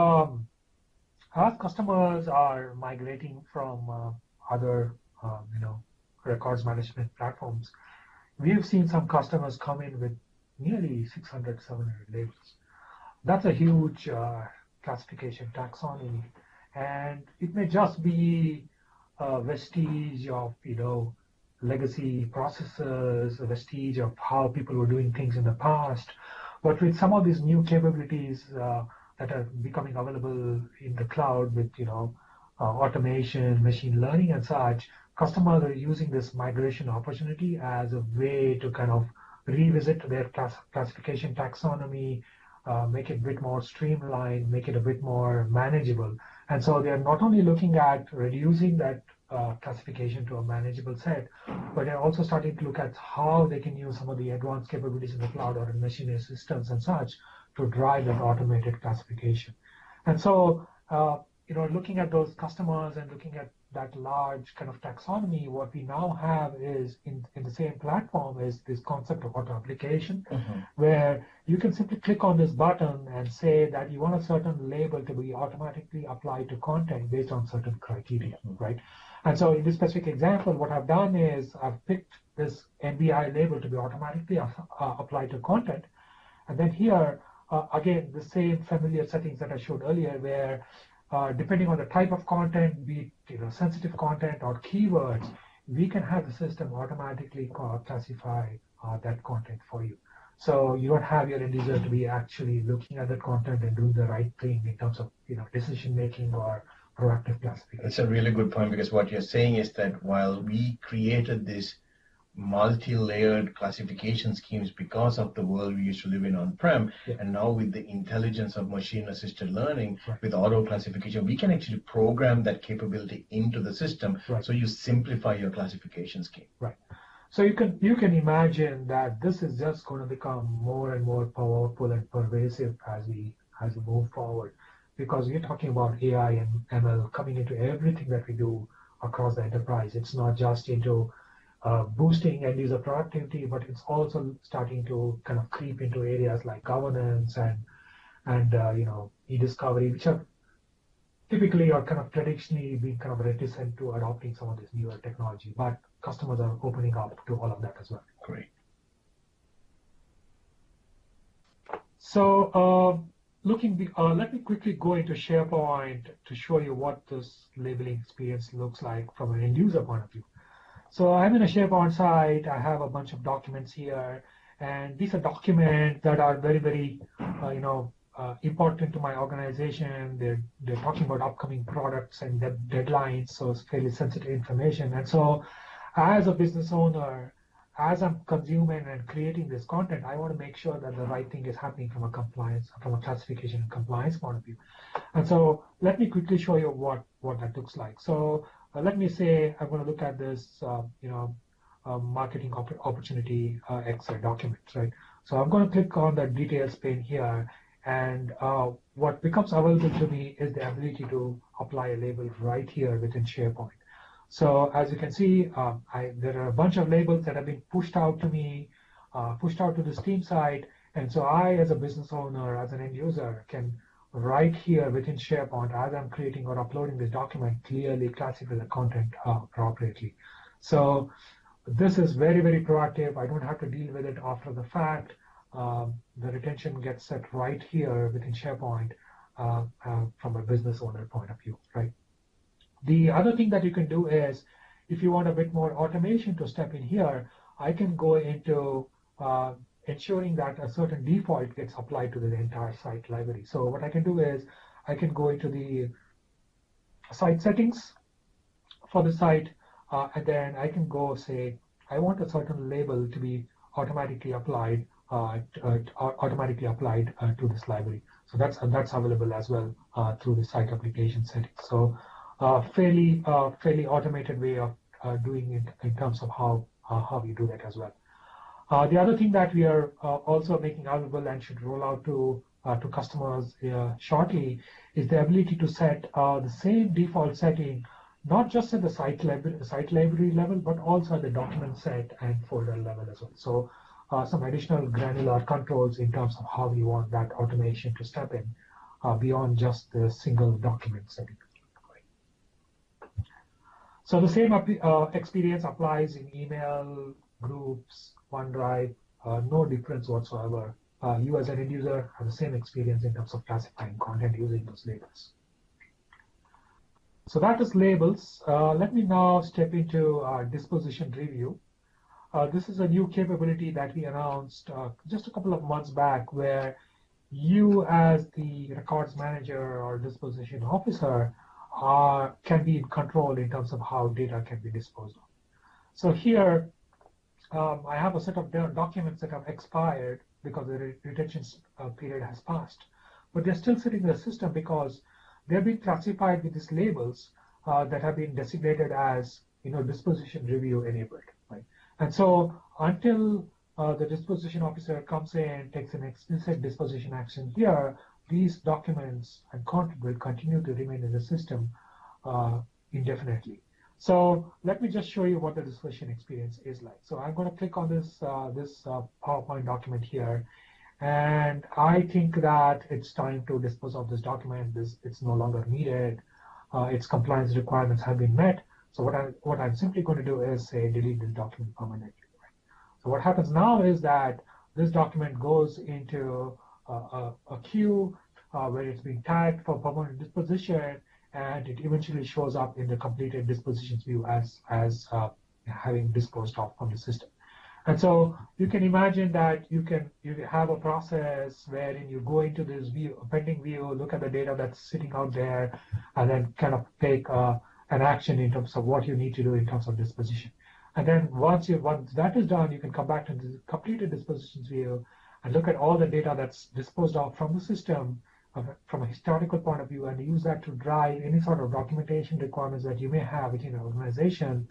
our customers are migrating from other records management platforms. We have seen some customers come in with nearly 600, 700 labels. That's a huge classification taxonomy, and it may just be a vestige of legacy processes, a vestige of how people were doing things in the past. But with some of these new capabilities that are becoming available in the cloud with automation, machine learning and such, customers are using this migration opportunity as a way to kind of revisit their classification taxonomy, make it a bit more streamlined, make it a bit more manageable. And so they're not only looking at reducing that classification to a manageable set, but they're also starting to look at how they can use some of the advanced capabilities in the cloud or in machine systems and such to drive that automated classification. And so, looking at those customers and looking at that large kind of taxonomy, what we now have is in the same platform is this concept of auto application, where you can simply click on this button and say that you want a certain label to be automatically applied to content based on certain criteria, right? And so in this specific example, what I've done is I've picked this NBI label to be automatically applied to content. And then here again, the same familiar settings that I showed earlier, where depending on the type of content, be it sensitive content or keywords, we can have the system automatically classify that content for you. So you don't have your end user to be actually looking at the content and doing the right thing in terms of decision making or proactive classification. That's a really good point, because what you're saying is that while we created this multi-layered classification schemes because of the world we used to live in on-prem, and now with the intelligence of machine-assisted learning, with auto classification, we can actually program that capability into the system, so you simplify your classification scheme. Right. So you can imagine that this is just going to become more and more powerful and pervasive as we move forward, because we're talking about AI and ML coming into everything that we do across the enterprise. It's not just into boosting end user productivity, but it's also starting to kind of creep into areas like governance and e-discovery, which are typically or kind of traditionally been kind of reticent to adopting some of this newer technology, but customers are opening up to all of that as well. Great. So let me quickly go into SharePoint to show you what this labeling experience looks like from an end user point of view. So I'm in a SharePoint site. I have a bunch of documents here, and these are documents that are very, very, important to my organization. They're talking about upcoming products and deadlines, so it's fairly sensitive information. And so, as a business owner, as I'm consuming and creating this content, I want to make sure that the right thing is happening from a classification and compliance point of view. And so, let me quickly show you what that looks like. So, let me say I'm going to look at this, marketing opportunity Excel document, right? So I'm going to click on the details pane here, and what becomes available to me is the ability to apply a label right here within SharePoint. So as you can see, there are a bunch of labels that have been pushed out to me, pushed out to this team site, and so I, as a business owner, as an end user, can right here within SharePoint, as I'm creating or uploading this document, clearly classify the content appropriately. So this is very, very proactive. I don't have to deal with it after the fact. The retention gets set right here within SharePoint from a business owner point of view, right? The other thing that you can do is, if you want a bit more automation to step in here, I can go into ensuring that a certain default gets applied to the entire site library. So what I can do is I can go into the site settings for the site, and then I can go say, I want a certain label to be automatically applied to this library. So that's available as well through the site application settings. So fairly automated way of doing it in terms of how we do that as well. The other thing that we are also making available and should roll out to customers shortly is the ability to set the same default setting, not just at the site library level, but also at the document set and folder level as well. So some additional granular controls in terms of how we want that automation to step in beyond just the single document setting. So the same experience applies in email, groups, OneDrive, no difference whatsoever. You as an end user have the same experience in terms of classifying content using those labels. So that is labels. Let me now step into disposition review. This is a new capability that we announced just a couple of months back, where you as the records manager or disposition officer can be in control in terms of how data can be disposed of. So here, I have a set of documents that have expired because the retention period has passed, but they're still sitting in the system because they're being classified with these labels that have been designated as disposition review enabled, right? And so until the disposition officer comes in, takes an explicit disposition action here, these documents and content will continue to remain in the system indefinitely. So let me just show you what the disposition experience is like. So I'm going to click on this PowerPoint document here, and I think that it's time to dispose of this document. It's no longer needed. Its compliance requirements have been met. So what I'm simply going to do is say delete this document permanently. Right? So what happens now is that this document goes into a queue where it's being tagged for permanent disposition, and it eventually shows up in the completed dispositions view as having disposed of from the system. And so you can imagine that you have a process wherein you go into this view, pending view, look at the data that's sitting out there, and then kind of take an action in terms of what you need to do in terms of disposition. And then once that is done, you can come back to the completed dispositions view and look at all the data that's disposed of from the system from a historical point of view, and use that to drive any sort of documentation requirements that you may have within an organization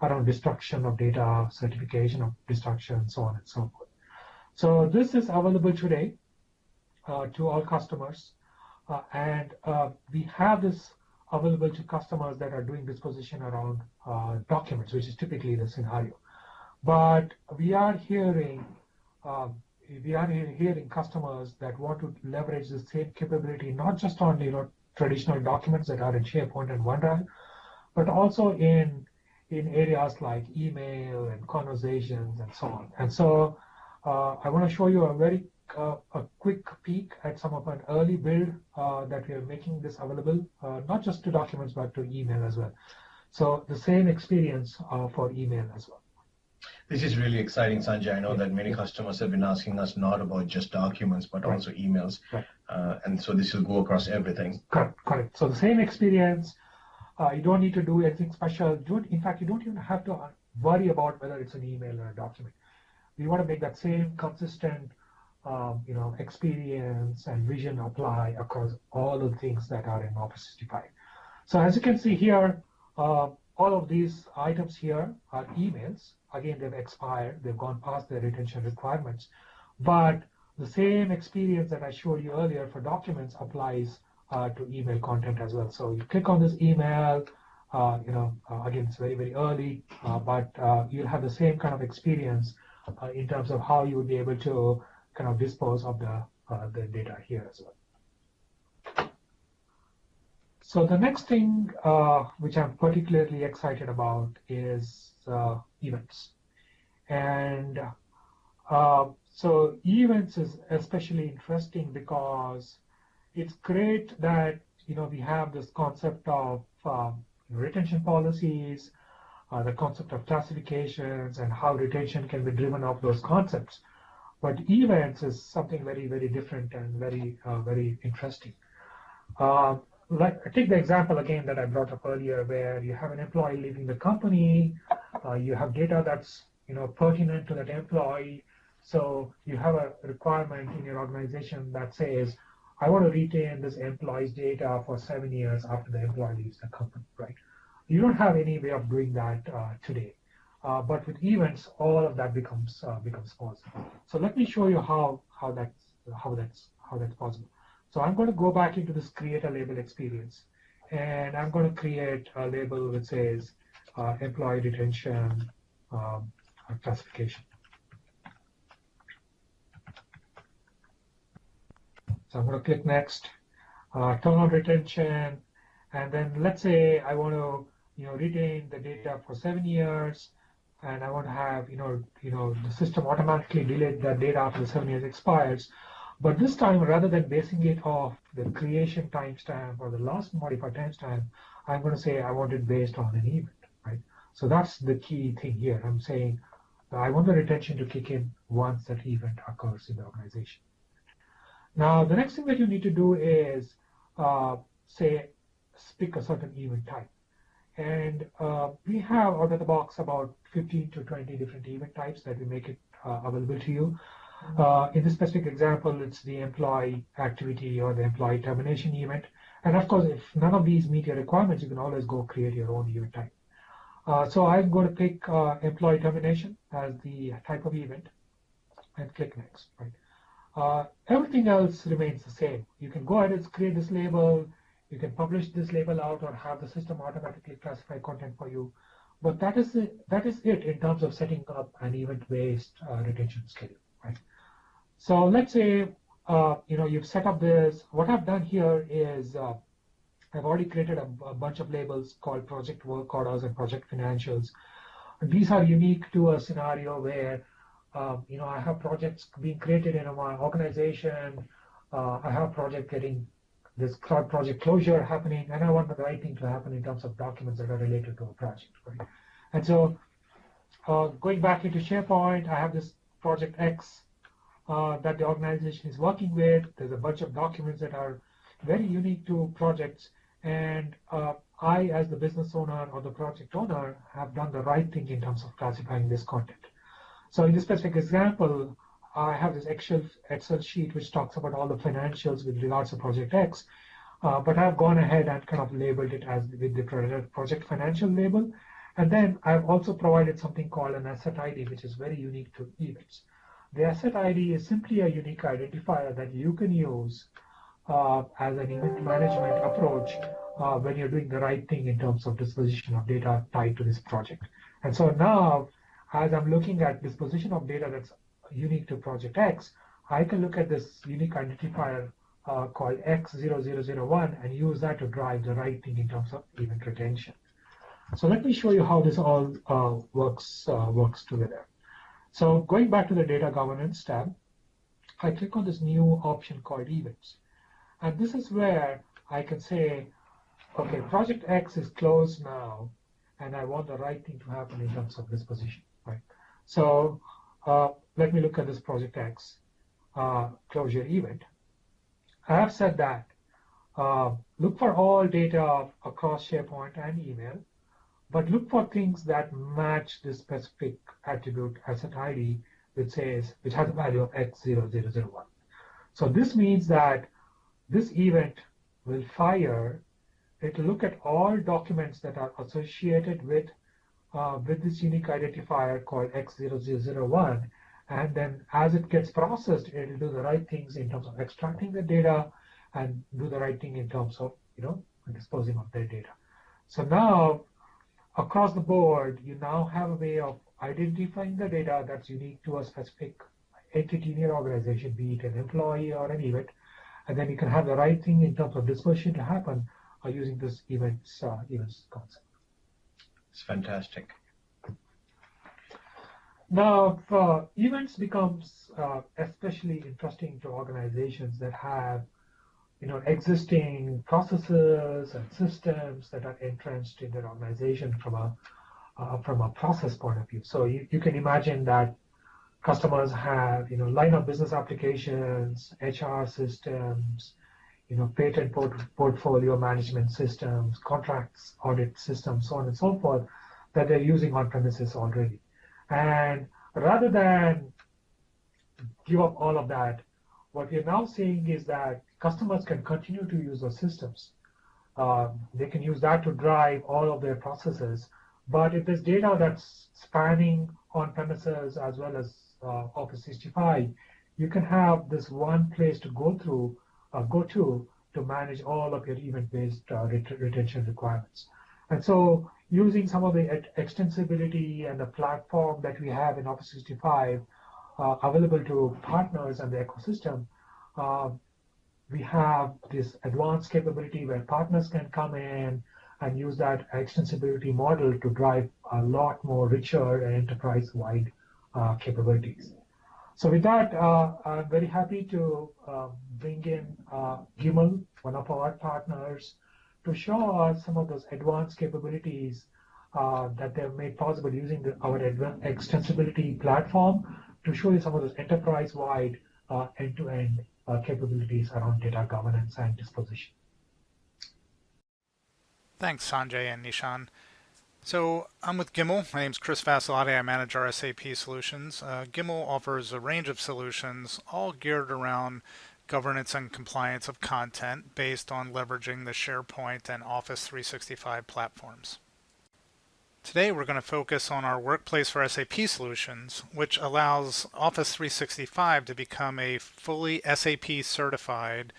around destruction of data, certification of destruction, so on and so forth. So this is available today to all customers, and we have this available to customers that are doing disposition around documents, which is typically the scenario. But we are hearing customers that want to leverage the same capability, not just on traditional documents that are in SharePoint and OneDrive, but also in areas like email and conversations and so on. And so I want to show you a quick peek at some of an early build that we are making this available, not just to documents, but to email as well. So the same experience for email as well. This is really exciting, Sanjay. I know that many customers have been asking us not about just documents, but also emails. Right. And so this will go across everything. Correct. So the same experience. You don't need to do anything special. In fact, you don't even have to worry about whether it's an email or a document. We want to make that same consistent experience and vision apply across all the things that are in Office 365. So as you can see here, all of these items here are emails. Again, they've expired. They've gone past their retention requirements. But the same experience that I showed you earlier for documents applies to email content as well. So you click on this email. Again, it's very, very early, but you'll have the same kind of experience in terms of how you would be able to kind of dispose of the data here as well. So the next thing which I'm particularly excited about is events. And so events is especially interesting because it's great that we have this concept of retention policies, the concept of classifications, and how retention can be driven off those concepts. But events is something very, very different and very, very interesting. Take the example again that I brought up earlier, where you have an employee leaving the company, you have data that's pertinent to that employee. So you have a requirement in your organization that says, I want to retain this employee's data for 7 years after the employee leaves the company, right? You don't have any way of doing that today. But with events, all of that becomes possible. So let me show you how that's possible. So I'm going to go back into this create a label experience, and I'm going to create a label that says employee retention classification. So I'm going to click next, turn on retention, and then let's say I want to retain the data for 7 years, and I want to have the system automatically delete that data after the 7 years expires. But this time, rather than basing it off the creation timestamp or the last modified timestamp, I'm going to say I want it based on an event, right? So that's the key thing here. I'm saying I want the retention to kick in once that event occurs in the organization. Now, the next thing that you need to do is, pick a certain event type. And we have out of the box about 15 to 20 different event types that we make it available to you. In this specific example, it's the employee activity or the employee termination event. And of course, if none of these meet your requirements, you can always go create your own event type. So I'm going to pick employee termination as the type of event and click next, right? Everything else remains the same. You can go ahead and create this label. You can publish this label out or have the system automatically classify content for you. But that is it in terms of setting up an event-based retention schedule, right? So let's say you've set up this. What I've done here is I've already created a bunch of labels called project work orders and project financials. These are unique to a scenario where I have projects being created in my organization. I have project getting this project closure happening, and I want the right thing to happen in terms of documents that are related to a project, right? And so going back into SharePoint, I have this project X that the organization is working with. There's a bunch of documents that are very unique to projects, and I, as the business owner or the project owner, have done the right thing in terms of classifying this content. So in this specific example, I have this Excel sheet which talks about all the financials with regards to Project X, but I've gone ahead and kind of labeled it as with the project financial label. And then I've also provided something called an asset ID, which is very unique to events. The asset ID is simply a unique identifier that you can use as an event management approach when you're doing the right thing in terms of disposition of data tied to this project. And so now, as I'm looking at disposition of data that's unique to Project X, I can look at this unique identifier called X0001 and use that to drive the right thing in terms of event retention. So let me show you how this all works together. So going back to the data governance tab, I click on this new option called events. And this is where I can say, okay, Project X is closed now, and I want the right thing to happen in terms of disposition, right? So let me look at this Project X closure event. I have said that look for all data across SharePoint and email, but look for things that match this specific attribute asset ID, which has a value of X0001. So this means that this event will fire. It will look at all documents that are associated with this unique identifier called X0001, and then as it gets processed, it will do the right things in terms of extracting the data and do the right thing in terms of disposing of their data. So now, across the board, you now have a way of identifying the data that's unique to a specific entity in your organization, be it an employee or an event, and then you can have the right thing in terms of disposition to happen using this events concept. It's fantastic. Now, events becomes especially interesting to organizations that have existing processes and systems that are entrenched in their organization from a process point of view. So you can imagine that customers have line of business applications, HR systems, patent portfolio management systems, contracts audit systems, so on and so forth, that they're using on premises already. And rather than give up all of that, what we're now seeing is that customers can continue to use those systems. They can use that to drive all of their processes. But if there's data that's spanning on premises as well as Office 365, you can have this one place to go to manage all of your event-based retention requirements. And so using some of the extensibility and the platform that we have in Office 365 available to partners and the ecosystem, we have this advanced capability where partners can come in and use that extensibility model to drive a lot more richer and enterprise-wide capabilities. So with that, I'm very happy to bring in Gimel, one of our partners, to show us some of those advanced capabilities that they've made possible using our extensibility platform to show you some of those enterprise-wide end-to-end capabilities around data governance and disposition. Thanks, Sanjay and Nishan. So I'm with Gimel. My name's Chris Vasilati. I manage our SAP solutions. Gimel offers a range of solutions, all geared around governance and compliance of content based on leveraging the SharePoint and Office 365 platforms. Today we're going to focus on our Workplace for SAP solutions, which allows Office 365 to become a fully SAP certified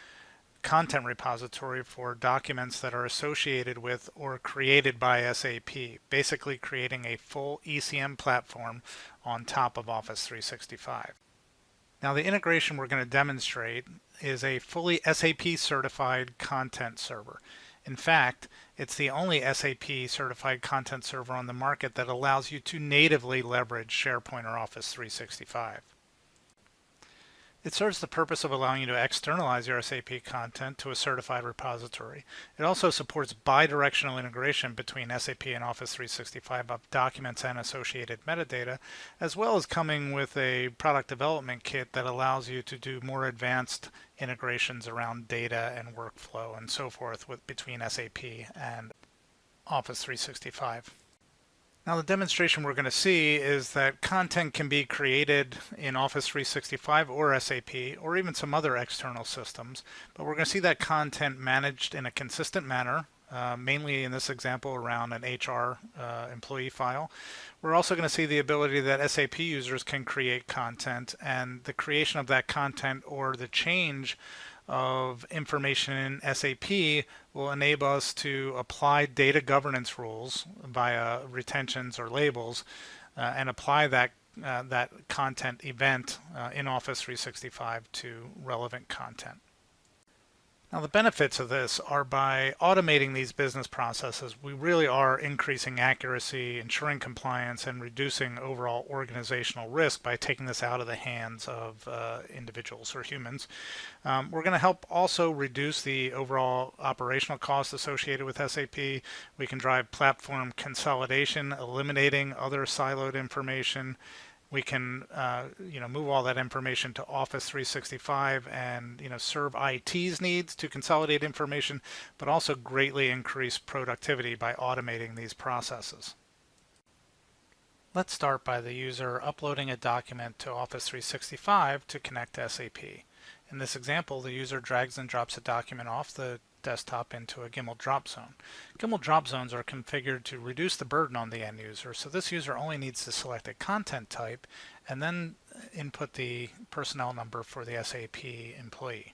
content repository for documents that are associated with or created by SAP, basically creating a full ECM platform on top of Office 365. Now the integration we're going to demonstrate is a fully SAP certified content server. In fact, it's the only SAP certified content server on the market that allows you to natively leverage SharePoint or Office 365. It serves the purpose of allowing you to externalize your SAP content to a certified repository. It also supports bidirectional integration between SAP and Office 365 of documents and associated metadata, as well as coming with a product development kit that allows you to do more advanced integrations around data and workflow and so forth between SAP and Office 365. Now the demonstration we're going to see is that content can be created in Office 365 or SAP or even some other external systems, but we're going to see that content managed in a consistent manner, mainly in this example around an HR employee file. We're also going to see the ability that SAP users can create content, and the creation of that content or the change of information in SAP will enable us to apply data governance rules via retentions or labels and apply that content event in Office 365 to relevant content. Now the benefits of this are by automating these business processes, we really are increasing accuracy, ensuring compliance, and reducing overall organizational risk by taking this out of the hands of individuals or humans. We're going to help also reduce the overall operational costs associated with SAP. We can drive platform consolidation, eliminating other siloed information. We can move all that information to Office 365 and serve IT's needs to consolidate information, but also greatly increase productivity by automating these processes. Let's start by the user uploading a document to Office 365 to connect to SAP. In this example, the user drags and drops a document off the desktop into a Gimel drop zone. Gimel drop zones are configured to reduce the burden on the end user, so this user only needs to select a content type and then input the personnel number for the SAP employee.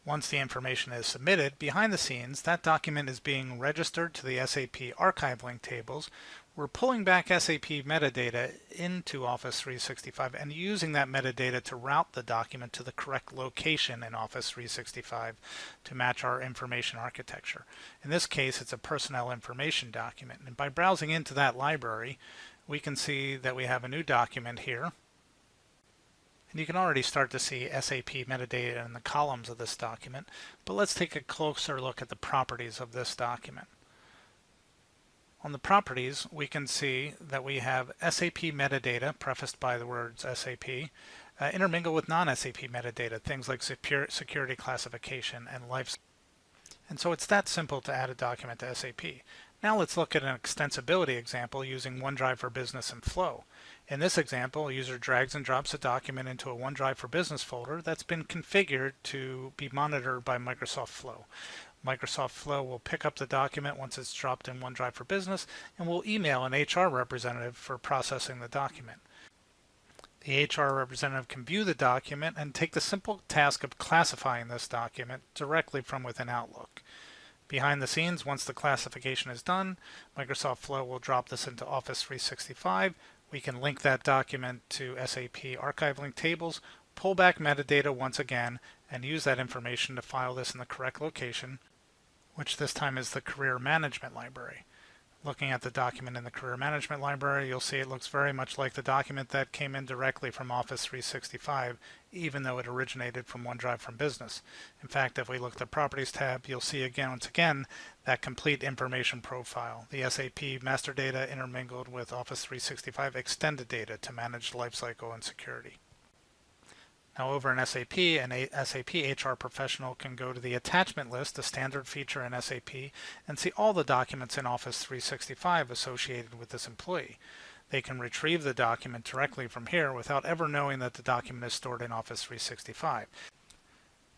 Once the information is submitted, behind the scenes, that document is being registered to the SAP archive link tables. We're pulling back SAP metadata into Office 365 and using that metadata to route the document to the correct location in Office 365 to match our information architecture. In this case, it's a personnel information document. And by browsing into that library, we can see that we have a new document here. And you can already start to see SAP metadata in the columns of this document. But let's take a closer look at the properties of this document. On the properties, we can see that we have SAP metadata, prefaced by the words SAP, intermingled with non-SAP metadata, things like security classification and life. And so it's that simple to add a document to SAP. Now let's look at an extensibility example using OneDrive for Business and Flow. In this example, a user drags and drops a document into a OneDrive for Business folder that's been configured to be monitored by Microsoft Flow. Microsoft Flow will pick up the document once it's dropped in OneDrive for Business and will email an HR representative for processing the document. The HR representative can view the document and take the simple task of classifying this document directly from within Outlook. Behind the scenes, once the classification is done, Microsoft Flow will drop this into Office 365. We can link that document to SAP archive link tables, pull back metadata once again, and use that information to file this in the correct location, which this time is the Career Management Library. Looking at the document in the Career Management Library, you'll see it looks very much like the document that came in directly from Office 365, even though it originated from OneDrive for Business. In fact, if we look at the Properties tab, you'll see once again that complete information profile, the SAP master data intermingled with Office 365 extended data to manage lifecycle and security. Now over in SAP, an SAP HR professional can go to the attachment list, a standard feature in SAP, and see all the documents in Office 365 associated with this employee. They can retrieve the document directly from here without ever knowing that the document is stored in Office 365.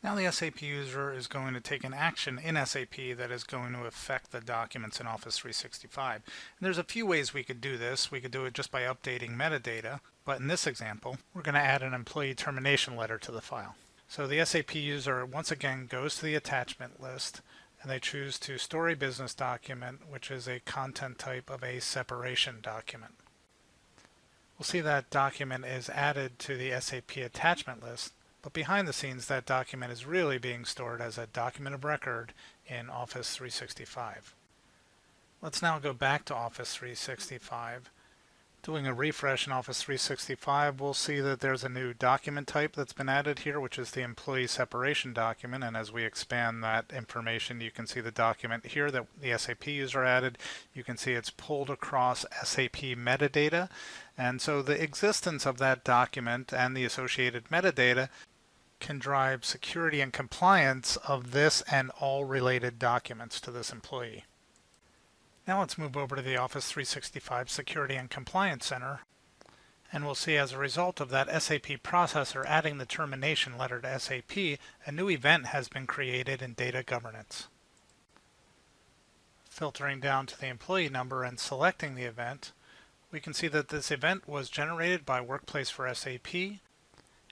Now the SAP user is going to take an action in SAP that is going to affect the documents in Office 365. And there's a few ways we could do this. We could do it just by updating metadata, but in this example, we're going to add an employee termination letter to the file. So the SAP user once again goes to the attachment list and they choose to store a business document, which is a content type of a separation document. We'll see that document is added to the SAP attachment list. but behind the scenes that document is really being stored as a document of record in Office 365. Let's now go back to Office 365. Doing a refresh in Office 365, we'll see that there's a new document type that's been added here, which is the employee separation document. And as we expand that information, you can see the document here that the SAP user added. You can see it's pulled across SAP metadata. And so the existence of that document and the associated metadata can drive security and compliance of this and all related documents to this employee. Now let's move over to the Office 365 Security and Compliance Center, and we'll see as a result of that SAP processor adding the termination letter to SAP, a new event has been created in Data Governance. Filtering down to the employee number and selecting the event, we can see that this event was generated by Workplace for SAP,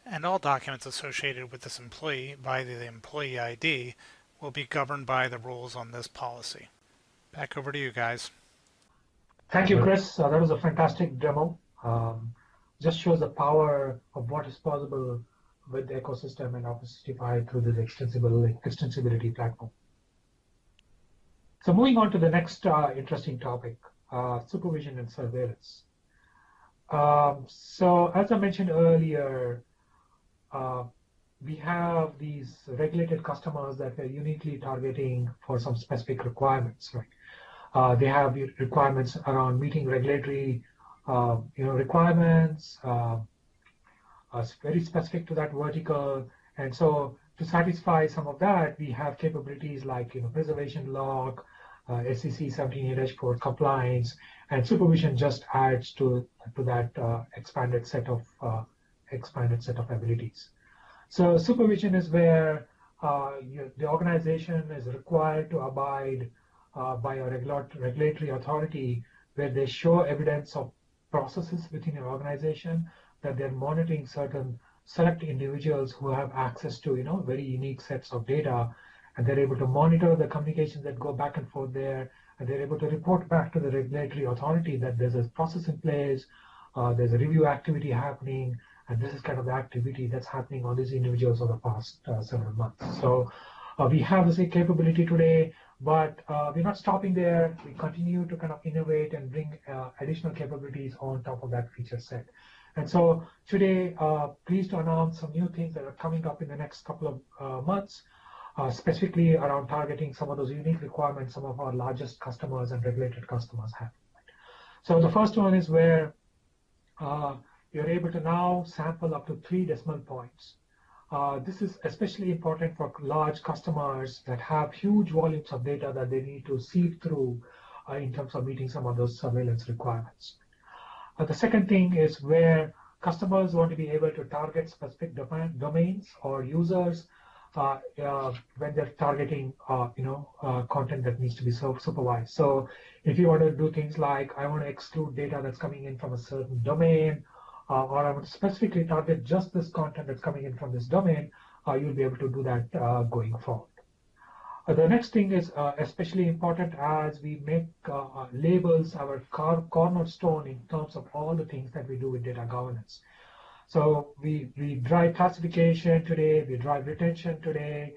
and all documents associated with this employee by the employee ID will be governed by the rules on this policy. Back over to you guys. Thank you, Chris. That was a fantastic demo. Just shows the power of what is possible with the ecosystem and Office 365 through the extensibility platform. So moving on to the next interesting topic, supervision and surveillance. So as I mentioned earlier, we have these regulated customers that we're uniquely targeting for some specific requirements, right? They have requirements around meeting regulatory, requirements, very specific to that vertical. And so to satisfy some of that, we have capabilities like, preservation log, SEC 178-4 compliance, and supervision just adds to that expanded set of abilities. So supervision is where the organization is required to abide by a regulatory authority where they show evidence of processes within your organization, that they're monitoring certain select individuals who have access to very unique sets of data, and they're able to monitor the communications that go back and forth there, and they're able to report back to the regulatory authority that there's a process in place, there's a review activity happening, and this is kind of the activity that's happening on these individuals over the past several months. So we have the same capability today, but we're not stopping there. We continue to kind of innovate and bring additional capabilities on top of that feature set. And so today, pleased to announce some new things that are coming up in the next couple of months, specifically around targeting some of those unique requirements some of our largest customers and regulated customers have. So the first one is where you're able to now sample up to 3 decimal points. This is especially important for large customers that have huge volumes of data that they need to sieve through in terms of meeting some of those surveillance requirements. The second thing is where customers want to be able to target specific domains or users when they're targeting content that needs to be supervised. So if you want to do things like, I want to exclude data that's coming in from a certain domain, or I want to specifically target just this content that's coming in from this domain, you'll be able to do that going forward. The next thing is especially important as we make labels our cornerstone in terms of all the things that we do with data governance. So we drive classification today, we drive retention today,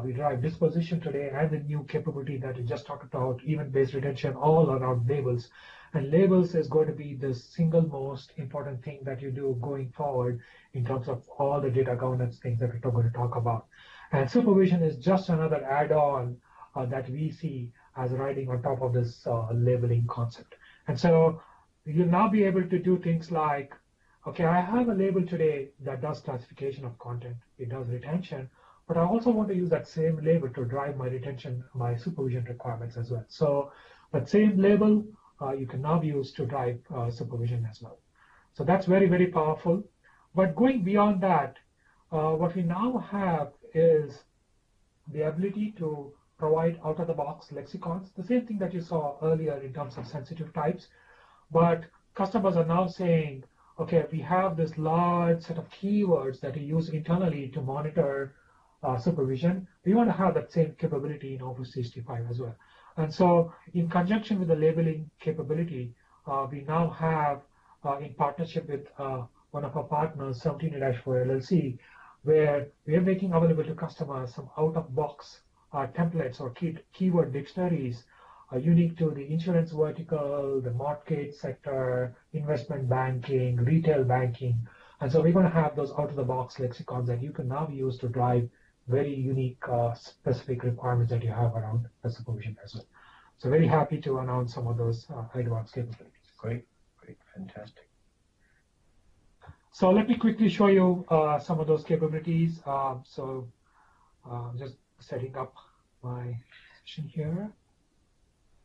we drive disposition today, and the new capability that we just talked about, event-based retention, all around labels. And labels is going to be the single most important thing that you do going forward in terms of all the data governance things that we're going to talk about. And supervision is just another add-on that we see as riding on top of this labeling concept. And so you'll now be able to do things like, okay, I have a label today that does classification of content, it does retention, but I also want to use that same label to drive my retention, my supervision requirements as well. So that same label you can now use to drive supervision as well. So that's very, very powerful. But going beyond that, what we now have is the ability to provide out-of-the-box lexicons, the same thing that you saw earlier in terms of sensitive types. But customers are now saying, okay, we have this large set of keywords that we use internally to monitor supervision. We want to have that same capability in Office 365 as well. And so in conjunction with the labeling capability, we now have, in partnership with one of our partners, 17-4 LLC, where we are making available to customers some out-of-box templates or keyword dictionaries unique to the insurance vertical, the mortgage sector, investment banking, retail banking. And so we're going to have those out-of-the-box lexicons that you can now use to drive very unique specific requirements that you have around the supervision as well. So very happy to announce some of those advanced capabilities. Great, fantastic. So let me quickly show you some of those capabilities. Just setting up my session here.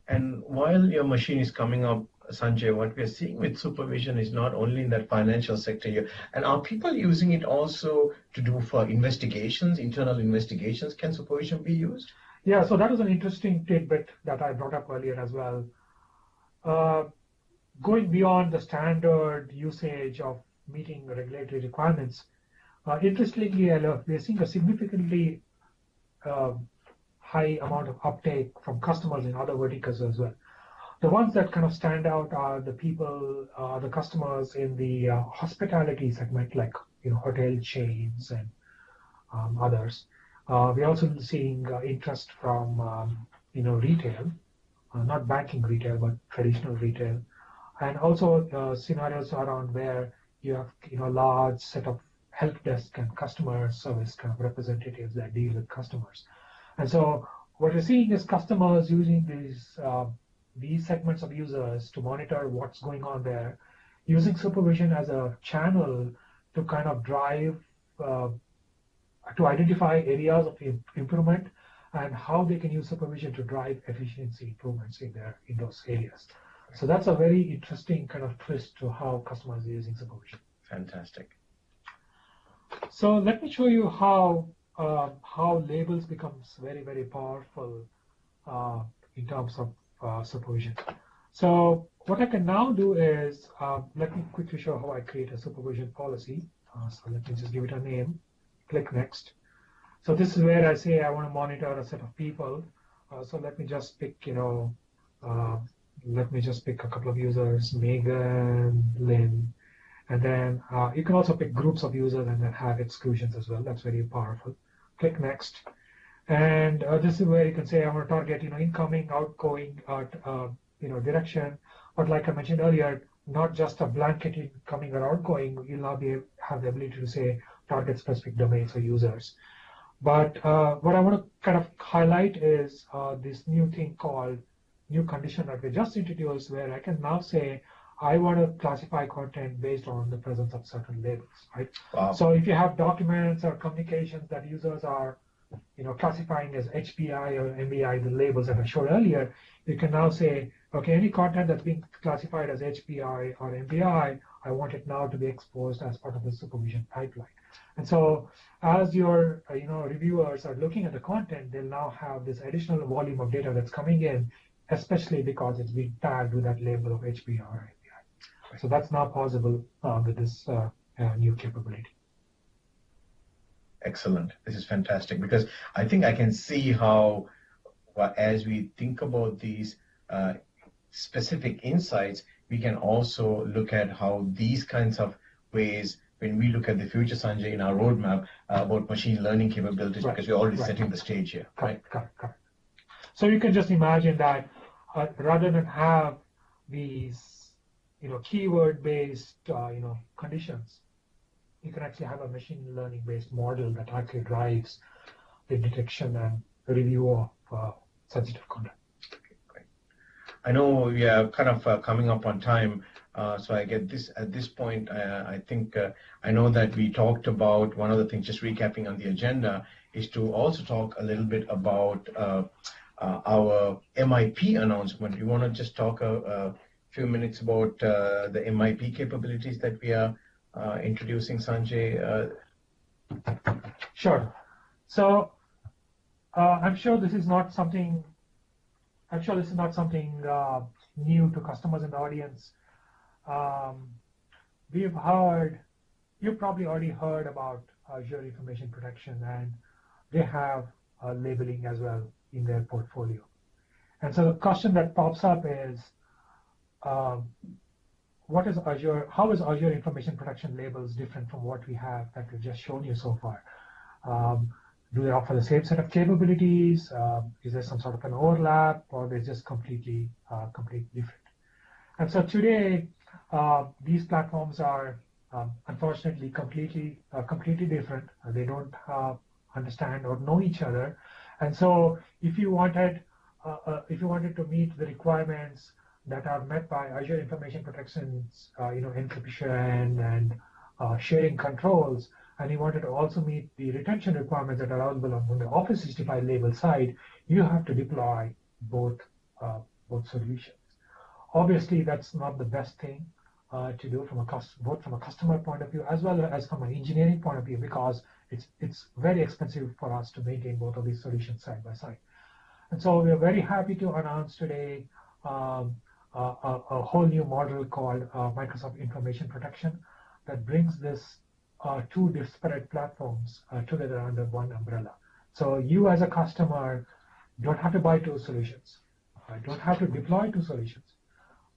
And while your machine is coming up, Sanjay, what we are seeing with supervision is not only in that financial sector here, and are people using it also to do for investigations, internal investigations? Can supervision be used? Yeah, so that was an interesting tidbit that I brought up earlier as well. Going beyond the standard usage of meeting regulatory requirements, interestingly, we are seeing a significantly high amount of uptake from customers in other verticals as well. The ones that kind of stand out are the people, the customers in the hospitality segment, like hotel chains and others. We're also seeing interest from retail, not banking retail, but traditional retail, and also scenarios around where you have large set of help desk and customer service kind of representatives that deal with customers. And so what we're seeing is customers using these segments of users to monitor what's going on there, using supervision as a channel to kind of drive, to identify areas of improvement and how they can use supervision to drive efficiency improvements in those areas. So that's a very interesting kind of twist to how customers are using supervision. Fantastic. So let me show you how labels becomes very, very powerful in terms of supervision. So what I can now do is, let me quickly show how I create a supervision policy. So let me just give it a name, click next. So this is where I say I want to monitor a set of people. So let me just pick, let me just pick a couple of users, Megan, Lynn, and then you can also pick groups of users and then have exclusions as well. That's very powerful. Click next. And this is where you can say I want to target, incoming, outgoing, direction. But like I mentioned earlier, not just a blanket incoming or outgoing. You'll now have the ability to say target specific domains or users. But what I want to kind of highlight is this new thing called new condition that we just introduced, where I can now say I want to classify content based on the presence of certain labels, right? Wow. So if you have documents or communications that users are, classifying as HPI or MBI, the labels that I showed earlier, you can now say, okay, any content that's being classified as HPI or MBI, I want it now to be exposed as part of the supervision pipeline. And so as your reviewers are looking at the content, they'll now have this additional volume of data that's coming in, especially because it's being tagged with that label of HPI or MBI. So that's now possible with this new capability. Excellent. This is fantastic, because I think I can see how, as we think about these specific insights, we can also look at how these kinds of ways, when we look at the future, Sanjay, in our roadmap about machine learning capabilities, right, because we're already setting the stage here. Correct. So you can just imagine that rather than have these, keyword-based, conditions, you can actually have a machine learning-based model that actually drives the detection and review of sensitive content. Okay, great. I know we are kind of coming up on time, so I get this at this point. I think I know that we talked about one of the things, just recapping on the agenda, is to also talk a little bit about our MIP announcement. You want to just talk a few minutes about the MIP capabilities that we are introducing, Sanjay? Sure. So I'm sure this is not something new to customers in the audience. You've probably already heard about Azure Information Protection, and they have labeling as well in their portfolio. And so the question that pops up is, what is Azure? How is Azure Information Protection Labels different from what we have that we've just shown you so far? Do they offer the same set of capabilities? Is there some sort of an overlap, or they're just completely different? And so today, these platforms are unfortunately completely different. They don't understand or know each other, and so if you wanted to meet the requirements that are met by Azure Information Protection's encryption and sharing controls, and you wanted to also meet the retention requirements that are available on the Office 365 label side, you have to deploy both solutions. Obviously, that's not the best thing to do both from a customer point of view as well as from an engineering point of view, because it's very expensive for us to maintain both of these solutions side by side. And so we are very happy to announce today a whole new model called Microsoft Information Protection that brings this two disparate platforms together under one umbrella. So you as a customer don't have to buy two solutions, don't have to deploy two solutions,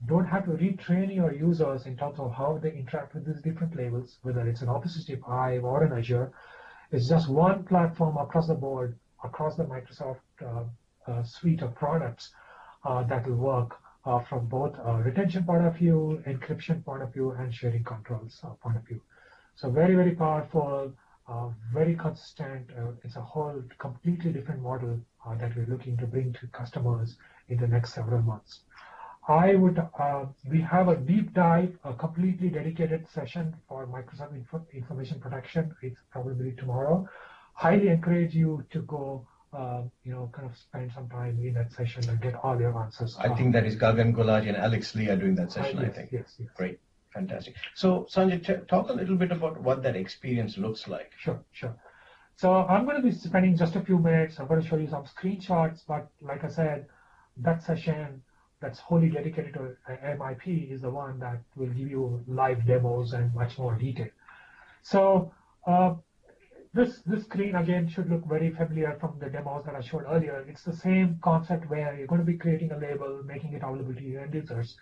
don't have to retrain your users in terms of how they interact with these different labels, whether it's an Office 365 or an Azure. It's just one platform across the board, across the Microsoft suite of products that will work from both a retention point of view, encryption point of view, and sharing controls point of view. So very, very powerful, very consistent. It's a whole completely different model that we're looking to bring to customers in the next several months. We have a deep dive, a completely dedicated session for Microsoft Information Protection. It's probably tomorrow. Highly encourage you to go, kind of spend some time in that session and get all your answers. I think that is Gagan Gulati and Alex Lee are doing that session, Yes, I think. Yes. Great. Fantastic. So, Sanjay, talk a little bit about what that experience looks like. Sure. So I'm going to be spending just a few minutes. I'm going to show you some screenshots, but like I said, that session that's wholly dedicated to MIP is the one that will give you live demos and much more detail. So this screen again should look very familiar from the demos that I showed earlier. It's the same concept where you're going to be creating a label, making it available to your end users.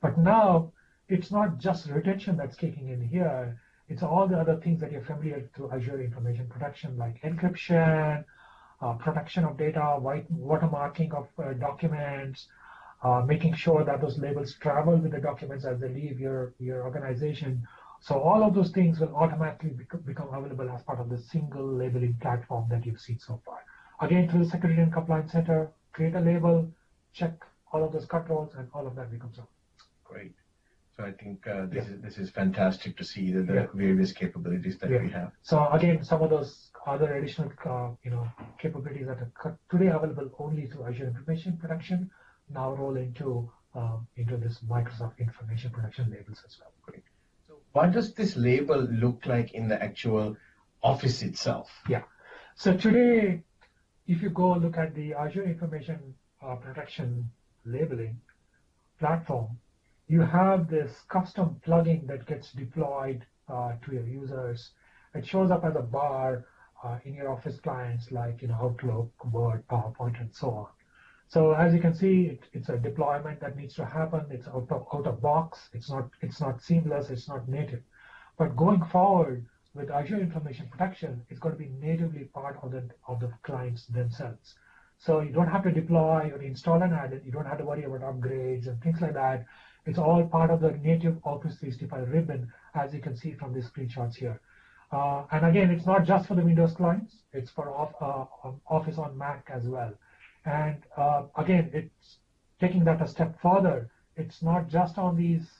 But now it's not just retention that's kicking in here. It's all the other things that you're familiar through Azure Information Protection, like encryption, protection of data, watermarking of documents, making sure that those labels travel with the documents as they leave your organization. So all of those things will automatically become available as part of the single labeling platform that you've seen so far. Again, through the Security and Compliance Center, create a label, check all of those controls, and all of that becomes up. Great. So I think this is fantastic to see the various capabilities that we have. So again, some of those other additional capabilities that are today available only through Azure Information Protection now roll into this Microsoft Information Protection labels as well. Great. So what does this label look like in the actual Office itself? Yeah. So today, if you go look at the Azure Information Protection labeling platform, you have this custom plugin that gets deployed to your users. It shows up as a bar in your Office clients like Outlook, Word, PowerPoint, and so on. So as you can see, it's a deployment that needs to happen. It's out of box. It's not seamless. It's not native. But going forward with Azure Information Protection, it's going to be natively part of the clients themselves. So you don't have to deploy or install and add it. You don't have to worry about upgrades and things like that. It's all part of the native Office 365 ribbon, as you can see from these screenshots here. And again, it's not just for the Windows clients. It's for Office on Mac as well. And again, it's taking that a step further. It's not just on these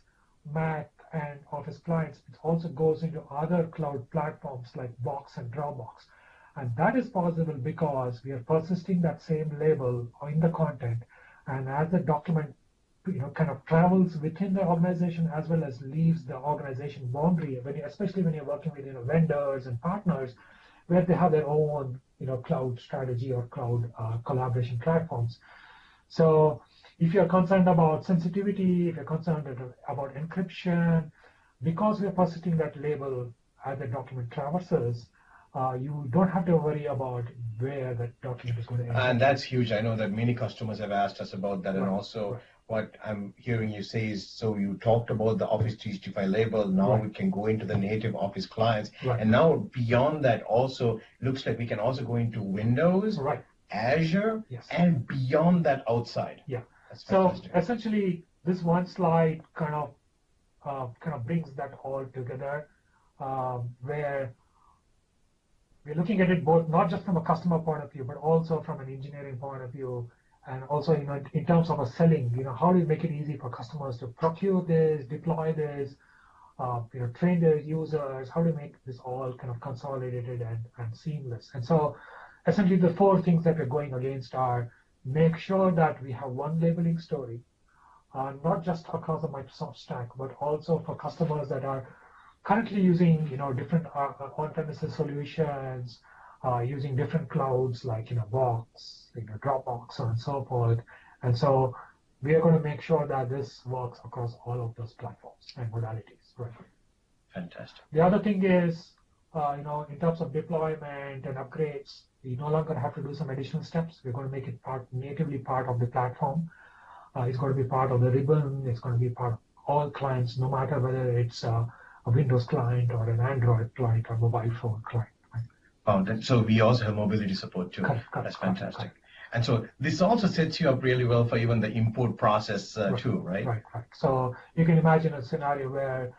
Mac and Office clients. It also goes into other cloud platforms like Box and Dropbox. And that is possible because we are persisting that same label in the content. And as the document kind of travels within the organization as well as leaves the organization boundary, especially when you're working with vendors and partners, where they have their own cloud strategy or cloud collaboration platforms. So if you're concerned about sensitivity, if you're concerned about encryption, because we're persisting that label as the document traverses, you don't have to worry about where that document is going to end. And that's huge. I know that many customers have asked us about that, and also what I'm hearing you say is, so you talked about the Office 365 label. Now we can go into the native Office clients. And now beyond that also looks like we can also go into Windows, Azure, and beyond that outside. That's fantastic. So essentially, this one slide kind of brings that all together, where we're looking at it both not just from a customer point of view, but also from an engineering point of view, and also in terms of a selling. How do you make it easy for customers to procure this, deploy this, train their users? How do you make this all kind of consolidated and seamless? And so, essentially, the 4 things that we're going against are make sure that we have one labeling story, not just across the Microsoft stack, but also for customers that are currently using different on-premises solutions, using different clouds like Box, Dropbox, and so forth. And so we are going to make sure that this works across all of those platforms and modalities. Fantastic. The other thing is, in terms of deployment and upgrades, we no longer have to do some additional steps. We're going to make it natively part of the platform. It's going to be part of the ribbon. It's going to be part of all clients, no matter whether it's a Windows client or an Android client or mobile phone client. So we also have mobility support too. That's fantastic. And so this also sets you up really well for even the import process too, right? Right. So you can imagine a scenario where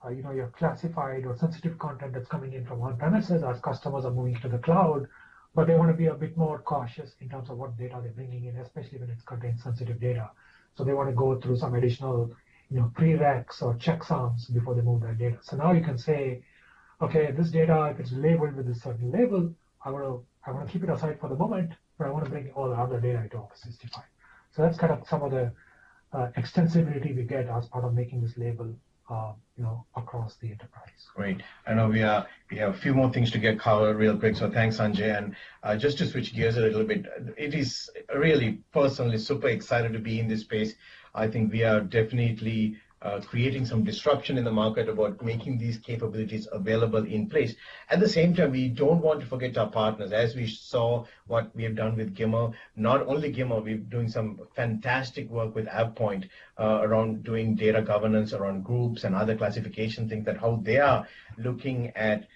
your classified or sensitive content that's coming in from on-premises as customers are moving to the cloud, but they want to be a bit more cautious in terms of what data they're bringing in, especially when it contains sensitive data. So they want to go through some additional prereqs or checksums before they move that data. So now you can say, okay, this data, if it's labeled with a certain label, I want to keep it aside for the moment, but I want to bring all the other data into Office 365. So that's kind of some of the extensibility we get as part of making this label, across the enterprise. Great. I know we have a few more things to get covered real quick, so thanks, Sanjay. And just to switch gears a little bit, it is really personally super excited to be in this space. I think we are definitely creating some disruption in the market about making these capabilities available in place. At the same time, we don't want to forget our partners. As we saw what we have done with Gimmer, not only Gimmer, we're doing some fantastic work with AvePoint around doing data governance around groups and other classification things, that how they are looking at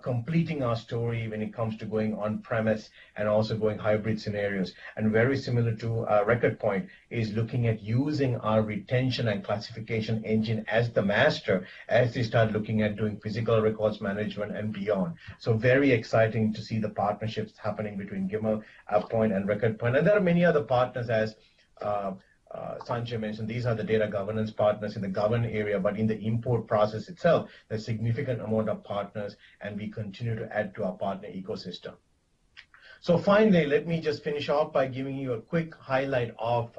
completing our story when it comes to going on-premise and also going hybrid scenarios. And very similar to RecordPoint is looking at using our retention and classification engine as the master as they start looking at doing physical records management and beyond. So very exciting to see the partnerships happening between Gimmer, AvePoint, and RecordPoint. And there are many other partners, as Sanjay mentioned. These are the data governance partners in the govern area, but in the import process itself, there's a significant amount of partners, and we continue to add to our partner ecosystem. So finally, let me just finish off by giving you a quick highlight of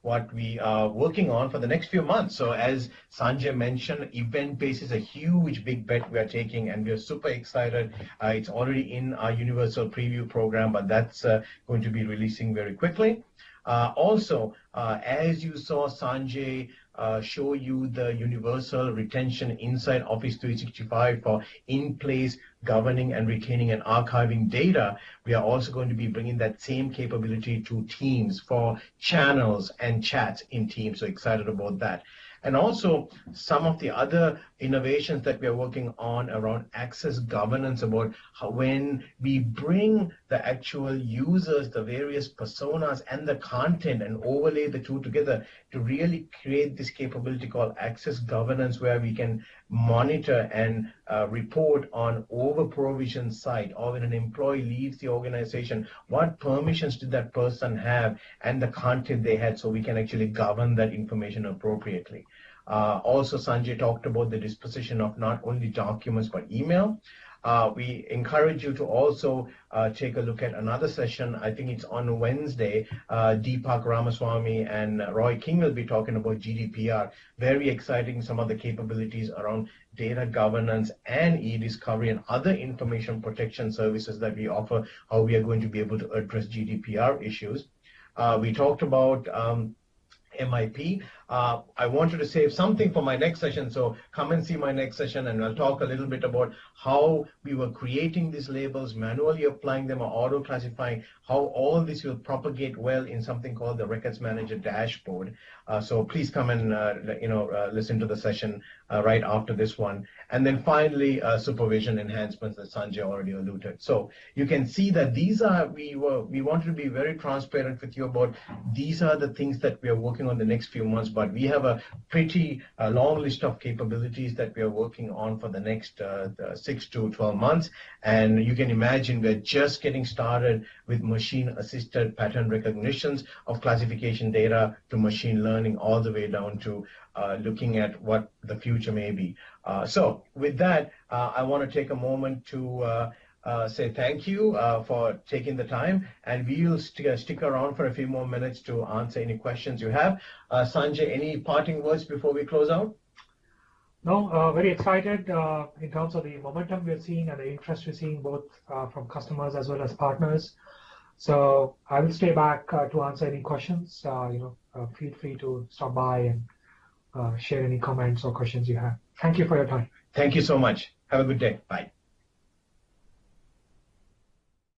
what we are working on for the next few months. So as Sanjay mentioned, event-based is a huge big bet we are taking, and we are super excited. It's already in our universal preview program, but that's going to be releasing very quickly. Also, as you saw Sanjay show you the universal retention inside Office 365 for in-place governing and retaining and archiving data, we are also going to be bringing that same capability to Teams for channels and chats in Teams. So excited about that. And also some of the other innovations that we are working on around access governance, about how when we bring the actual users, the various personas and the content and overlay the two together to really create this capability called access governance, where we can monitor and report on over-provision site, or when an employee leaves the organization, what permissions did that person have and the content they had, so we can actually govern that information appropriately. Also, Sanjay talked about the disposition of not only documents but email. We encourage you to also take a look at another session. I think it's on Wednesday. Deepak Ramaswamy and Roy King will be talking about GDPR. Very exciting, some of the capabilities around data governance and e-discovery and other information protection services that we offer, how we are going to be able to address GDPR issues. We talked about MIP. I wanted to save something for my next session, so come and see my next session, and I'll talk a little bit about how we were creating these labels, manually applying them, or auto-classifying, how all this will propagate well in something called the Records Manager dashboard. So please come and listen to the session right after this one. And then finally, supervision enhancements that Sanjay already alluded. So you can see that these are, we wanted to be very transparent with you about these are the things that we are working on the next few months, but we have a pretty long list of capabilities that we are working on for the next 6 to 12 months. And you can imagine we're just getting started with machine-assisted pattern recognitions of classification data to machine learning all the way down to looking at what the future may be. So with that, I want to take a moment to say thank you for taking the time, and we will stick around for a few more minutes to answer any questions you have. Sanjay, any parting words before we close out? No, very excited in terms of the momentum we're seeing and the interest we're seeing both from customers as well as partners. So I will stay back to answer any questions. Feel free to stop by and share any comments or questions you have. Thank you for your time. Thank you so much. Have a good day. Bye.